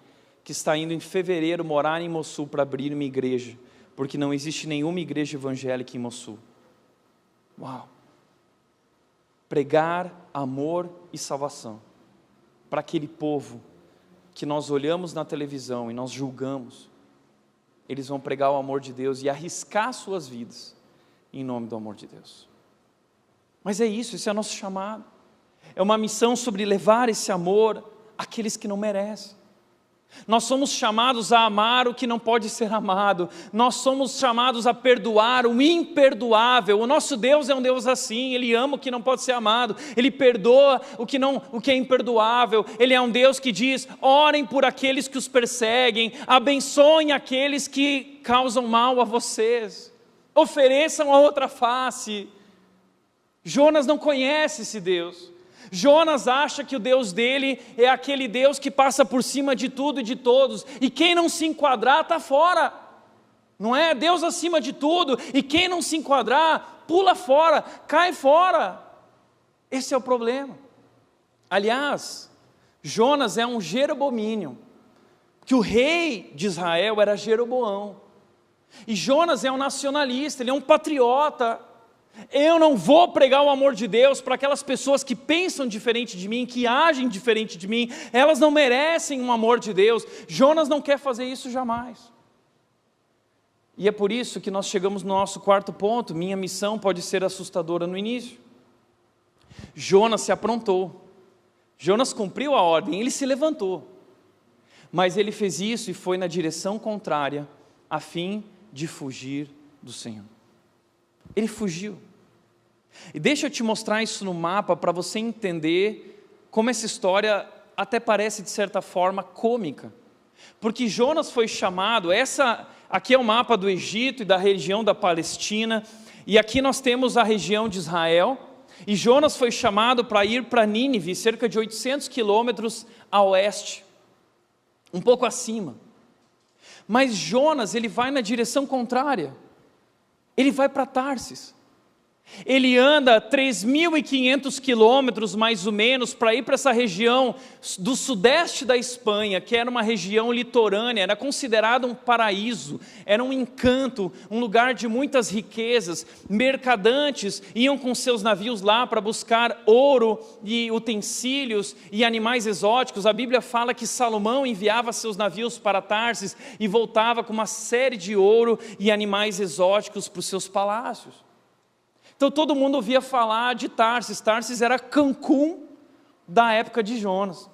que está indo em fevereiro morar em Mossul para abrir uma igreja, porque não existe nenhuma igreja evangélica em Mossul. Uau! Pregar amor e salvação para aquele povo que nós olhamos na televisão e nós julgamos. Eles vão pregar o amor de Deus e arriscar suas vidas em nome do amor de Deus. Mas é isso, esse é o nosso chamado. É uma missão sobre levar esse amor àqueles que não merecem. Nós somos chamados a amar o que não pode ser amado. Nós somos chamados a perdoar o imperdoável. O nosso Deus é um Deus assim. Ele ama o que não pode ser amado. Ele perdoa o que é imperdoável. Ele é um Deus que diz: orem por aqueles que os perseguem, abençoem aqueles que causam mal a vocês, ofereçam a outra face. Jonas não conhece esse Deus. Jonas acha que o Deus dele é aquele Deus que passa por cima de tudo e de todos, e quem não se enquadrar está fora, não é? Deus acima de tudo, e quem não se enquadrar, pula fora, cai fora. Esse é o problema. Aliás, Jonas é um Jeroboínio, que o rei de Israel era Jeroboão, e Jonas é um nacionalista, ele é um patriota. Eu não vou pregar o amor de Deus para aquelas pessoas que pensam diferente de mim, que agem diferente de mim. Elas não merecem um amor de Deus. Jonas não quer fazer isso jamais. E é por isso que nós chegamos no nosso quarto ponto. Minha missão pode ser assustadora no início. Jonas se aprontou. Jonas cumpriu a ordem, ele se levantou. Mas ele fez isso e foi na direção contrária, a fim de fugir do Senhor. Ele fugiu. E deixa eu te mostrar isso no mapa para você entender como essa história até parece de certa forma cômica. Porque Jonas foi chamado, aqui é o mapa do Egito e da região da Palestina, e aqui nós temos a região de Israel, e Jonas foi chamado para ir para Nínive, cerca de 800 quilômetros a oeste, um pouco acima. Mas Jonas, ele vai na direção contrária. Ele vai para Tarsis. Ele anda 3.500 quilômetros mais ou menos para ir para essa região do sudeste da Espanha, que era uma região litorânea, era considerado um paraíso, era um encanto, um lugar de muitas riquezas. Mercadantes iam com seus navios lá para buscar ouro e utensílios e animais exóticos. A Bíblia fala que Salomão enviava seus navios para Tarsis e voltava com uma série de ouro e animais exóticos para os seus palácios. Então todo mundo ouvia falar de Tarsis. Tarsis era Cancún da época de Jonas.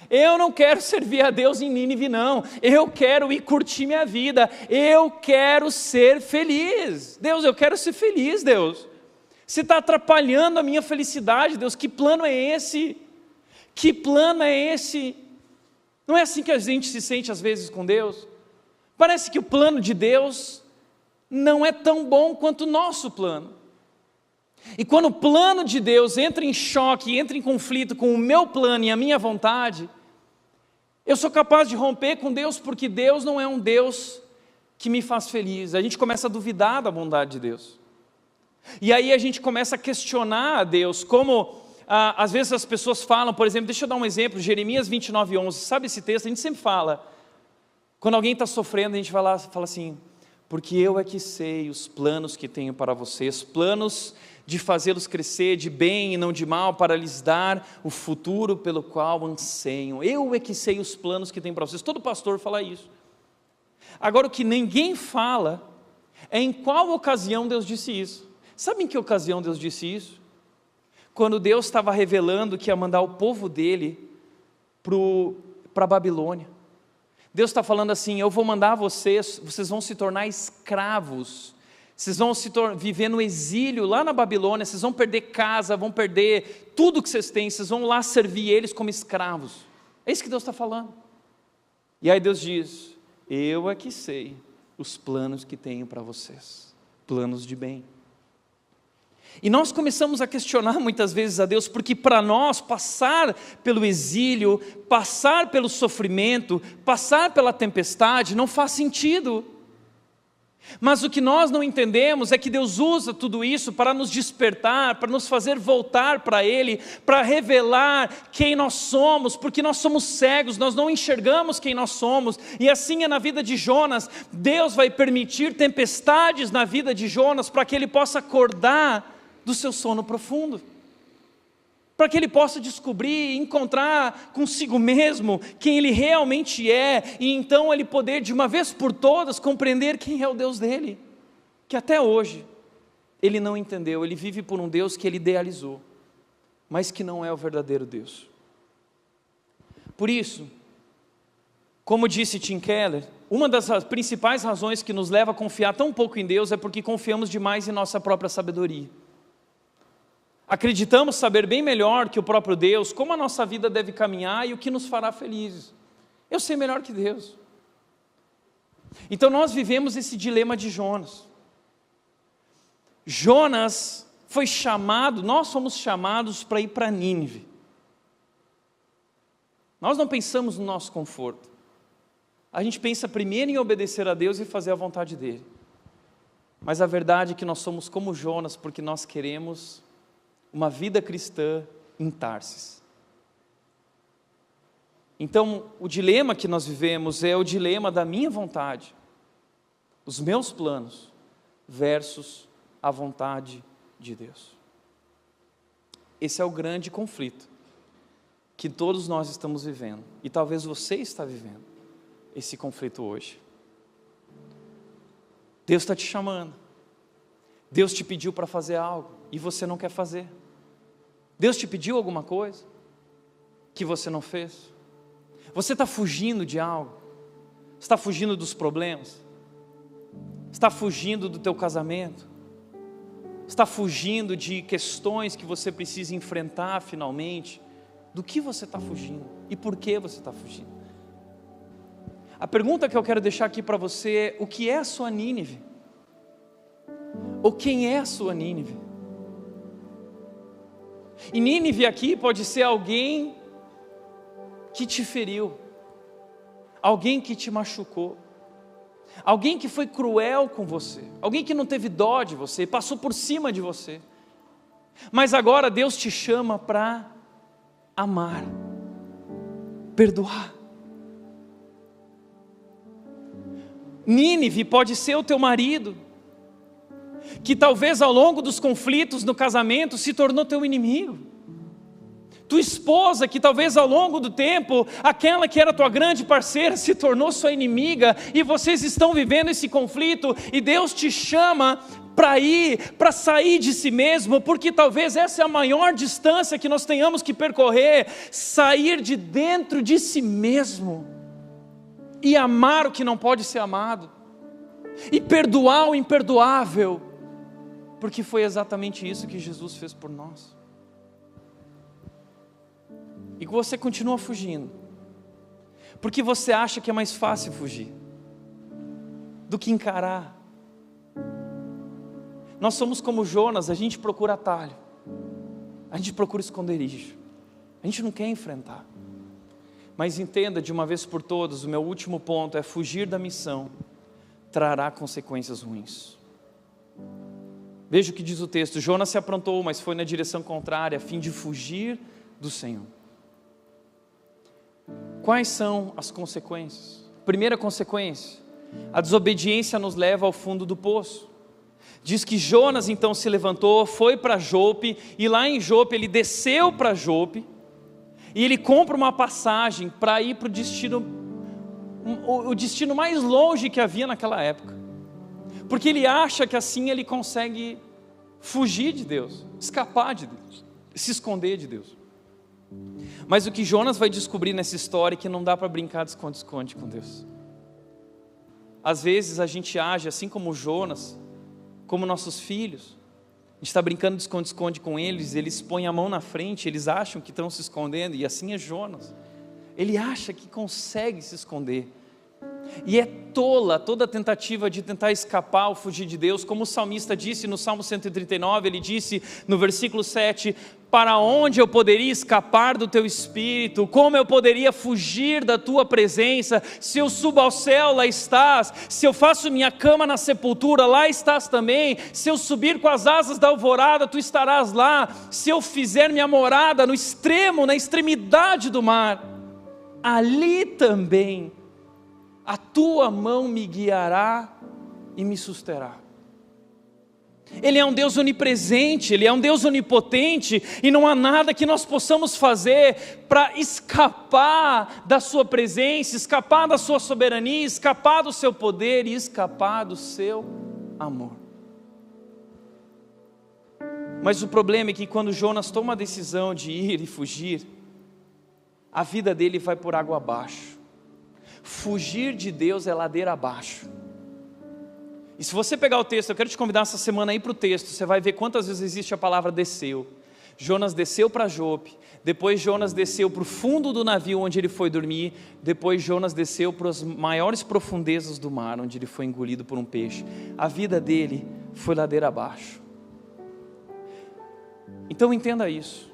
Eu não quero servir a Deus em Nínive não, eu quero ir curtir minha vida, eu quero ser feliz. Deus, eu quero ser feliz, Deus. Você está atrapalhando a minha felicidade, Deus, que plano é esse? Que plano é esse? Não é assim que a gente se sente às vezes com Deus? Parece que o plano de Deus não é tão bom quanto o nosso plano. E quando o plano de Deus entra em choque, entra em conflito com o meu plano e a minha vontade, eu sou capaz de romper com Deus, porque Deus não é um Deus que me faz feliz. A gente começa a duvidar da bondade de Deus. E aí a gente começa a questionar a Deus, como às vezes as pessoas falam, por exemplo, deixa eu dar um exemplo, Jeremias 29:11, sabe esse texto? A gente sempre fala, quando alguém está sofrendo, a gente vai lá e fala assim: porque eu é que sei os planos que tenho para vocês, planos de fazê-los crescer de bem e não de mal, para lhes dar o futuro pelo qual anseiam. Eu é que sei os planos que tenho para vocês. Todo pastor fala isso. Agora o que ninguém fala é em qual ocasião Deus disse isso. Sabe em que ocasião Deus disse isso? quando Deus estava revelando que ia mandar o povo dele para a Babilônia. Deus está falando assim: eu vou mandar vocês vão se tornar escravos, vocês vão viver no exílio lá na Babilônia, vocês vão perder casa, vão perder tudo que vocês têm, vocês vão lá servir eles como escravos. É isso que Deus está falando. E aí Deus diz: eu é que sei os planos que tenho para vocês, planos de bem. E nós começamos a questionar muitas vezes a Deus, porque para nós passar pelo exílio, passar pelo sofrimento, passar pela tempestade não faz sentido. Mas o que nós não entendemos é que Deus usa tudo isso para nos despertar, para nos fazer voltar para Ele, para revelar quem nós somos, porque nós somos cegos, nós não enxergamos quem nós somos. E assim é na vida de Jonas. Deus vai permitir tempestades na vida de Jonas para que ele possa acordar do seu sono profundo, para que ele possa descobrir, encontrar consigo mesmo quem ele realmente é, e então ele poder de uma vez por todas compreender quem é o Deus dele, que até hoje ele não entendeu. Ele vive por um Deus que ele idealizou, mas que não é o verdadeiro Deus. Por isso, como disse Tim Keller, uma das principais razões que nos leva a confiar tão pouco em Deus é porque confiamos demais em nossa própria sabedoria. Acreditamos saber bem melhor que o próprio Deus como a nossa vida deve caminhar e o que nos fará felizes. Eu sei melhor que Deus. Então nós vivemos esse dilema de Jonas. Jonas foi chamado, nós fomos chamados para ir para Nínive. Nós não pensamos no nosso conforto. A gente pensa primeiro em obedecer a Deus e fazer a vontade dele. Mas a verdade é que nós somos como Jonas porque nós queremos uma vida cristã em Tarsis. Então, o dilema que nós vivemos é o dilema da minha vontade, os meus planos, versus a vontade de Deus. Esse é o grande conflito que todos nós estamos vivendo, e talvez você está vivendo esse conflito hoje. Deus está te chamando, Deus te pediu para fazer algo, e você não quer fazer. Deus te pediu alguma coisa que você não fez? Você está fugindo de algo? Está fugindo dos problemas? Está fugindo do teu casamento? Está fugindo de questões que você precisa enfrentar finalmente? Do que você está fugindo? E por que você está fugindo? A pergunta que eu quero deixar aqui para você é: o que é a sua Nínive? Ou quem é a sua Nínive? E Nínive aqui pode ser alguém que te feriu, alguém que te machucou, alguém que foi cruel com você, alguém que não teve dó de você, passou por cima de você. Mas agora Deus te chama para amar, perdoar. Nínive pode ser o teu marido, que talvez ao longo dos conflitos no casamento se tornou teu inimigo. Tua esposa, que talvez ao longo do tempo, aquela que era tua grande parceira, se tornou sua inimiga, e vocês estão vivendo esse conflito, e Deus te chama para sair de si mesmo, porque talvez essa é a maior distância que nós tenhamos que percorrer, sair de dentro de si mesmo, e amar o que não pode ser amado, e perdoar o imperdoável, porque foi exatamente isso que Jesus fez por nós. E que você continua fugindo, porque você acha que é mais fácil fugir do que encarar. Nós somos como Jonas, a gente procura atalho, a gente procura esconderijo, a gente não quer enfrentar. Mas entenda de uma vez por todas, o meu último ponto é: fugir da missão trará consequências ruins. Veja o que diz o texto: Jonas se aprontou, mas foi na direção contrária, a fim de fugir do Senhor. Quais são as consequências? Primeira consequência: a desobediência nos leva ao fundo do poço. Diz que Jonas então se levantou, foi para Jope, e lá em Jope ele desceu para Jope, e ele compra uma passagem para ir para o destino mais longe que havia naquela época, porque ele acha que assim ele consegue fugir de Deus, escapar de Deus. se esconder de Deus. Mas o que Jonas vai descobrir nessa história é que não dá para brincar de esconde-esconde com Deus. Às vezes a gente age assim como Jonas, como nossos filhos. A gente está brincando de esconde-esconde com eles põem a mão na frente, eles acham que estão se escondendo, e assim é Jonas. Ele acha que consegue se esconder. E é tola toda tentativa de tentar escapar ou fugir de Deus, como o salmista disse no Salmo 139, ele disse no versículo 7, para onde eu poderia escapar do teu espírito? Como eu poderia fugir da tua presença? Se eu subo ao céu, lá estás. Se eu faço minha cama na sepultura, lá estás também. Se eu subir com as asas da alvorada, tu estarás lá. Se eu fizer minha morada no extremo, na extremidade do mar, ali também a tua mão me guiará e me susterá. Ele é um Deus onipresente, Ele é um Deus onipotente, e não há nada que nós possamos fazer para escapar da sua presença, escapar da sua soberania, escapar do seu poder e escapar do seu amor. Mas o problema é que quando Jonas toma a decisão de ir e fugir, a vida dele vai por água abaixo. Fugir de Deus é ladeira abaixo. E se você pegar o texto, eu quero te convidar essa semana a ir para o texto, você vai ver quantas vezes existe a palavra desceu. Jonas desceu para Jope, depois Jonas desceu para o fundo do navio onde ele foi dormir, depois Jonas desceu para as maiores profundezas do mar, onde ele foi engolido por um peixe. A vida dele foi ladeira abaixo. Então entenda isso,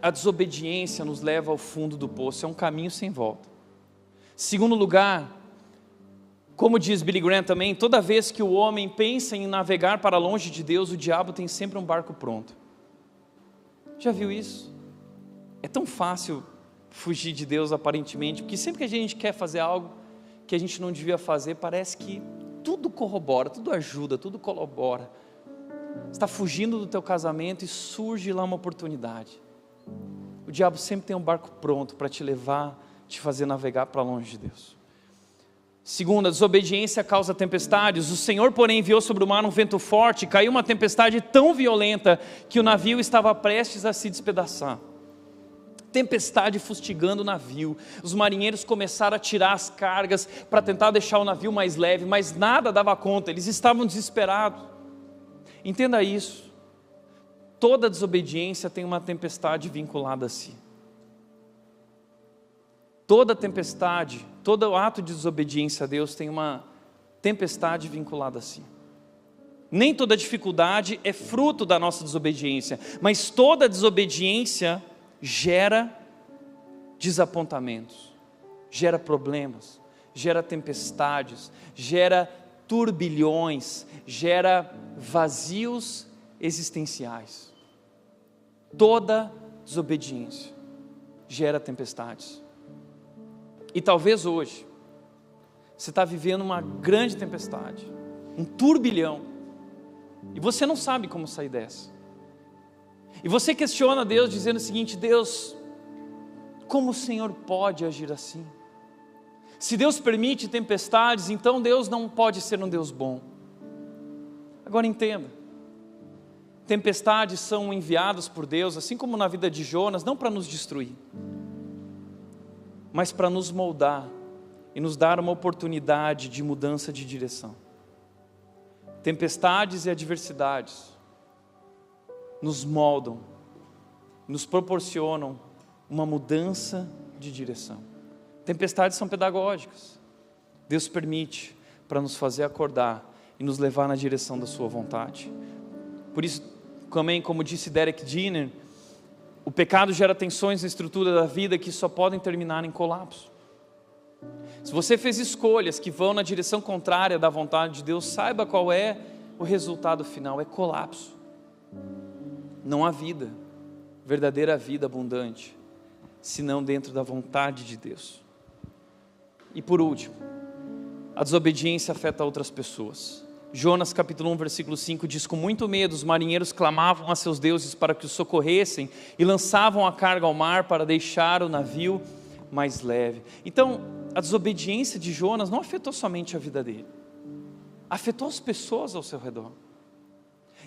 a desobediência nos leva ao fundo do poço, é um caminho sem volta. Segundo lugar, como diz Billy Graham também, toda vez que o homem pensa em navegar para longe de Deus, o diabo tem sempre um barco pronto. Já viu isso? É tão fácil fugir de Deus aparentemente, porque sempre que a gente quer fazer algo que a gente não devia fazer, parece que tudo corrobora, tudo ajuda, tudo colabora. Você está fugindo do teu casamento e surge lá uma oportunidade. O diabo sempre tem um barco pronto para te levar, te fazer navegar para longe de Deus. Segunda, a desobediência causa tempestades. O Senhor, porém, enviou sobre o mar um vento forte, caiu uma tempestade tão violenta que o navio estava prestes a se despedaçar. Tempestade fustigando o navio. Os marinheiros começaram a tirar as cargas para tentar deixar o navio mais leve, mas nada dava conta, eles estavam desesperados. Entenda isso. Toda desobediência tem uma tempestade vinculada a si. Toda tempestade, todo ato de desobediência a Deus tem uma tempestade vinculada a si. Nem toda dificuldade é fruto da nossa desobediência, mas toda desobediência gera desapontamentos, gera problemas, gera tempestades, gera turbilhões, gera vazios existenciais. Toda desobediência gera tempestades. E talvez hoje, você está vivendo uma grande tempestade, um turbilhão, e você não sabe como sair dessa. E você questiona Deus dizendo o seguinte: Deus, como o Senhor pode agir assim? Se Deus permite tempestades, então Deus não pode ser um Deus bom. Agora entenda, tempestades são enviadas por Deus, assim como na vida de Jonas, não para nos destruir, mas para nos moldar e nos dar uma oportunidade de mudança de direção. Tempestades e adversidades nos moldam, nos proporcionam uma mudança de direção. Tempestades são pedagógicas. Deus permite para nos fazer acordar e nos levar na direção da sua vontade. Por isso, também, como disse Derek Jenner, o pecado gera tensões na estrutura da vida que só podem terminar em colapso. Se você fez escolhas que vão na direção contrária da vontade de Deus, saiba qual é o resultado final: é colapso. Não há vida, verdadeira vida abundante, senão dentro da vontade de Deus. E por último, a desobediência afeta outras pessoas. Jonas capítulo 1 versículo 5 diz: com muito medo os marinheiros clamavam a seus deuses para que os socorressem e lançavam a carga ao mar para deixar o navio mais leve. Então, a desobediência de Jonas não afetou somente a vida dele, afetou as pessoas ao seu redor.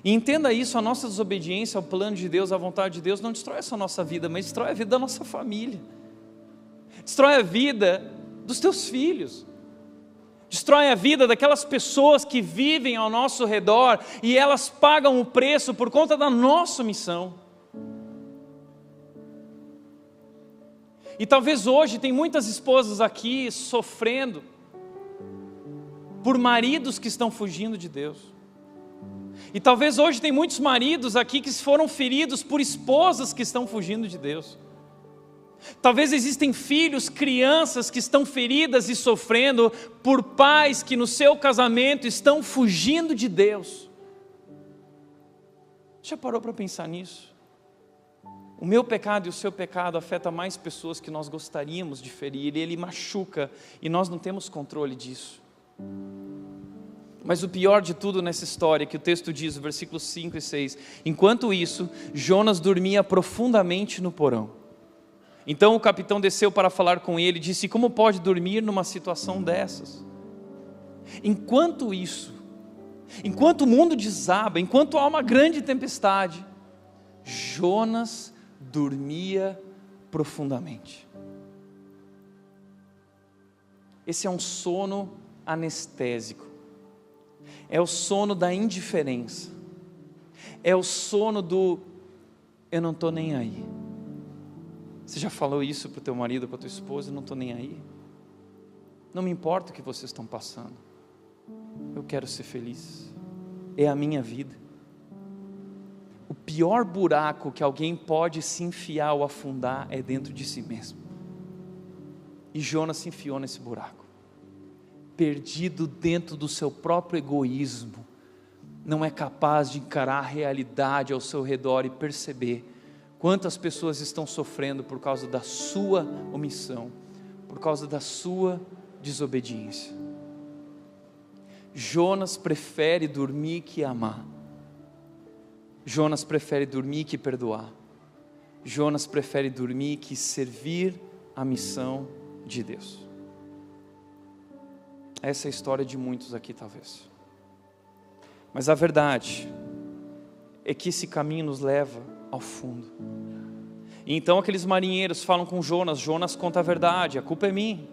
E entenda isso, a nossa desobediência ao plano de Deus, à vontade de Deus, não destrói só a nossa vida, mas destrói a vida da nossa família, destrói a vida dos teus filhos, destrói a vida daquelas pessoas que vivem ao nosso redor e elas pagam o preço por conta da nossa omissão. E talvez hoje tem muitas esposas aqui sofrendo por maridos que estão fugindo de Deus. E talvez hoje tem muitos maridos aqui que foram feridos por esposas que estão fugindo de Deus. Talvez existem filhos, crianças que estão feridas e sofrendo por pais que no seu casamento estão fugindo de Deus. Já parou para pensar nisso? O meu pecado e o seu pecado afeta mais pessoas que nós gostaríamos de ferir, e ele machuca, e nós não temos controle disso. Mas o pior de tudo nessa história, que o texto diz, versículos 5 e 6, enquanto isso, Jonas dormia profundamente no porão. Então o capitão desceu para falar com ele e disse, como pode dormir numa situação dessas? Enquanto isso, enquanto o mundo desaba, enquanto há uma grande tempestade, Jonas dormia profundamente. Esse é um sono anestésico, é o sono da indiferença, é o sono do eu não estou nem aí. Você já falou isso para o teu marido, para a tua esposa? Eu não estou nem aí, não me importa o que vocês estão passando, eu quero ser feliz, é a minha vida. O pior buraco que alguém pode se enfiar ou afundar é dentro de si mesmo. E Jonas se enfiou nesse buraco, perdido dentro do seu próprio egoísmo, não é capaz de encarar a realidade ao seu redor e perceber quantas pessoas estão sofrendo por causa da sua omissão, por causa da sua desobediência. Jonas prefere dormir que amar. Jonas prefere dormir que perdoar. Jonas prefere dormir que servir a missão de Deus. Essa é a história de muitos aqui talvez. Mas a verdade é que esse caminho nos leva ao fundo. E então aqueles marinheiros falam com Jonas, Jonas conta a verdade, a culpa é minha.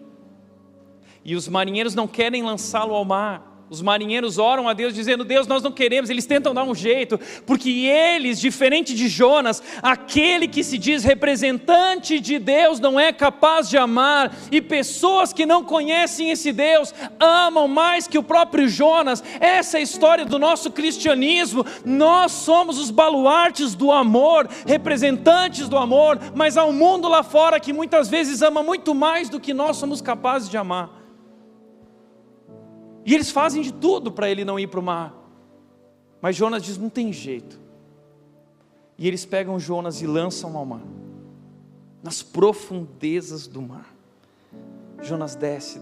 E os marinheiros não querem lançá-lo ao mar. Os marinheiros oram a Deus dizendo, Deus, nós não queremos, eles tentam dar um jeito, porque eles, diferente de Jonas, aquele que se diz representante de Deus não é capaz de amar, e pessoas que não conhecem esse Deus, amam mais que o próprio Jonas. Essa é a história do nosso cristianismo, nós somos os baluartes do amor, representantes do amor, mas há um mundo lá fora que muitas vezes ama muito mais do que nós somos capazes de amar. E eles fazem de tudo para ele não ir para o mar. Mas Jonas diz, não tem jeito. E eles pegam Jonas e lançam ao mar, nas profundezas do mar. Jonas desce.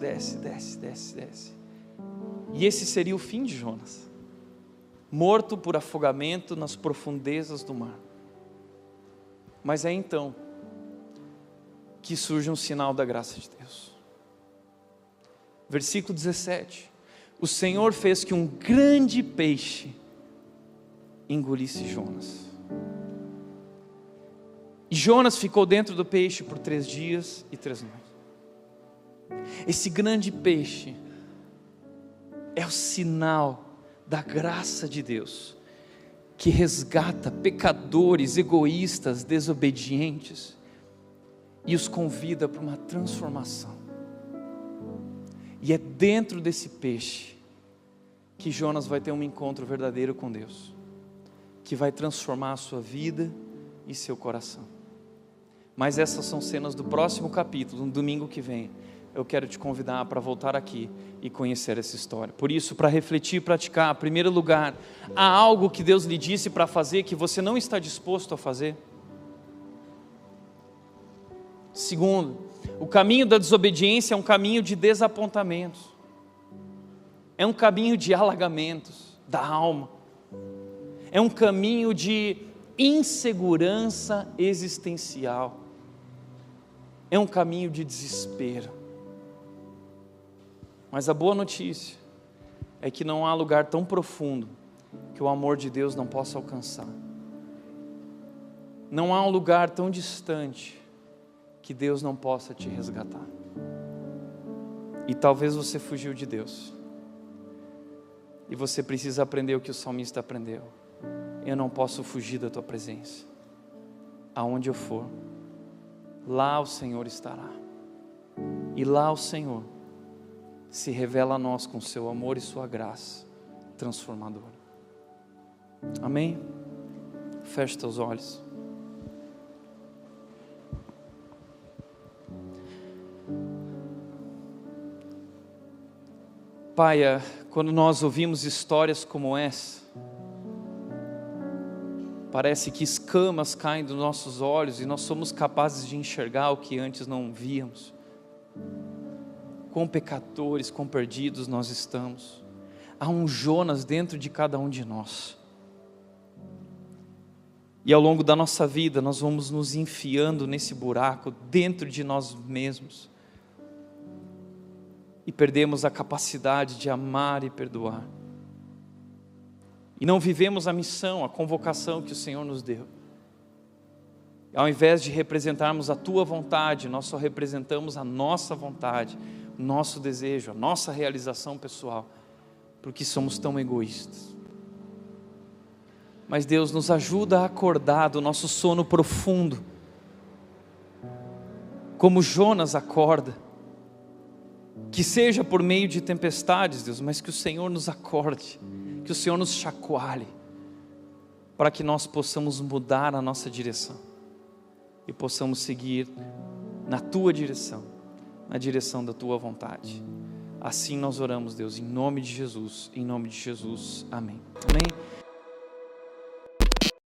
E esse seria o fim de Jonas, morto por afogamento nas profundezas do mar. Mas é então que surge um sinal da graça de Deus. Versículo 17. O Senhor fez que um grande peixe engolisse Jonas. E Jonas ficou dentro do peixe por 3 dias e 3 noites. Esse grande peixe é o sinal da graça de Deus, que resgata pecadores, egoístas, desobedientes, e os convida para uma transformação. E é dentro desse peixe que Jonas vai ter um encontro verdadeiro com Deus, que vai transformar a sua vida e seu coração. Mas essas são cenas do próximo capítulo, no domingo que vem. Eu quero te convidar para voltar aqui e conhecer essa história. Por isso, para refletir e praticar, em primeiro lugar, há algo que Deus lhe disse para fazer que você não está disposto a fazer? Segundo, o caminho da desobediência é um caminho de desapontamentos, é um caminho de alagamentos da alma, é um caminho de insegurança existencial, é um caminho de desespero. Mas a boa notícia é que não há lugar tão profundo que que o amor de Deus não possa alcançar. Não há um lugar tão distante que Deus não possa te resgatar. E talvez você fugiu de Deus. E você precisa aprender o que o salmista aprendeu. Eu não posso fugir da tua presença. Aonde eu for, lá o Senhor estará. E lá o Senhor se revela a nós com seu amor e sua graça transformadora. Amém? Feche teus olhos. Pai, quando nós ouvimos histórias como essa, parece que escamas caem dos nossos olhos e nós somos capazes de enxergar o que antes não víamos. Quão pecadores, quão perdidos nós estamos. Há um Jonas dentro de cada um de nós. E ao longo da nossa vida nós vamos nos enfiando nesse buraco dentro de nós mesmos. E perdemos a capacidade de amar e perdoar. E não vivemos a missão, a convocação que o Senhor nos deu. Ao invés de representarmos a tua vontade, nós só representamos a nossa vontade, o nosso desejo, a nossa realização pessoal, porque somos tão egoístas. Mas Deus nos ajuda a acordar do nosso sono profundo, como Jonas acorda. Que seja por meio de tempestades, Deus, mas que o Senhor nos acorde, que o Senhor nos chacoalhe, para que nós possamos mudar a nossa direção e possamos seguir na tua direção, na direção da tua vontade. Assim nós oramos, Deus, em nome de Jesus, amém. Amém.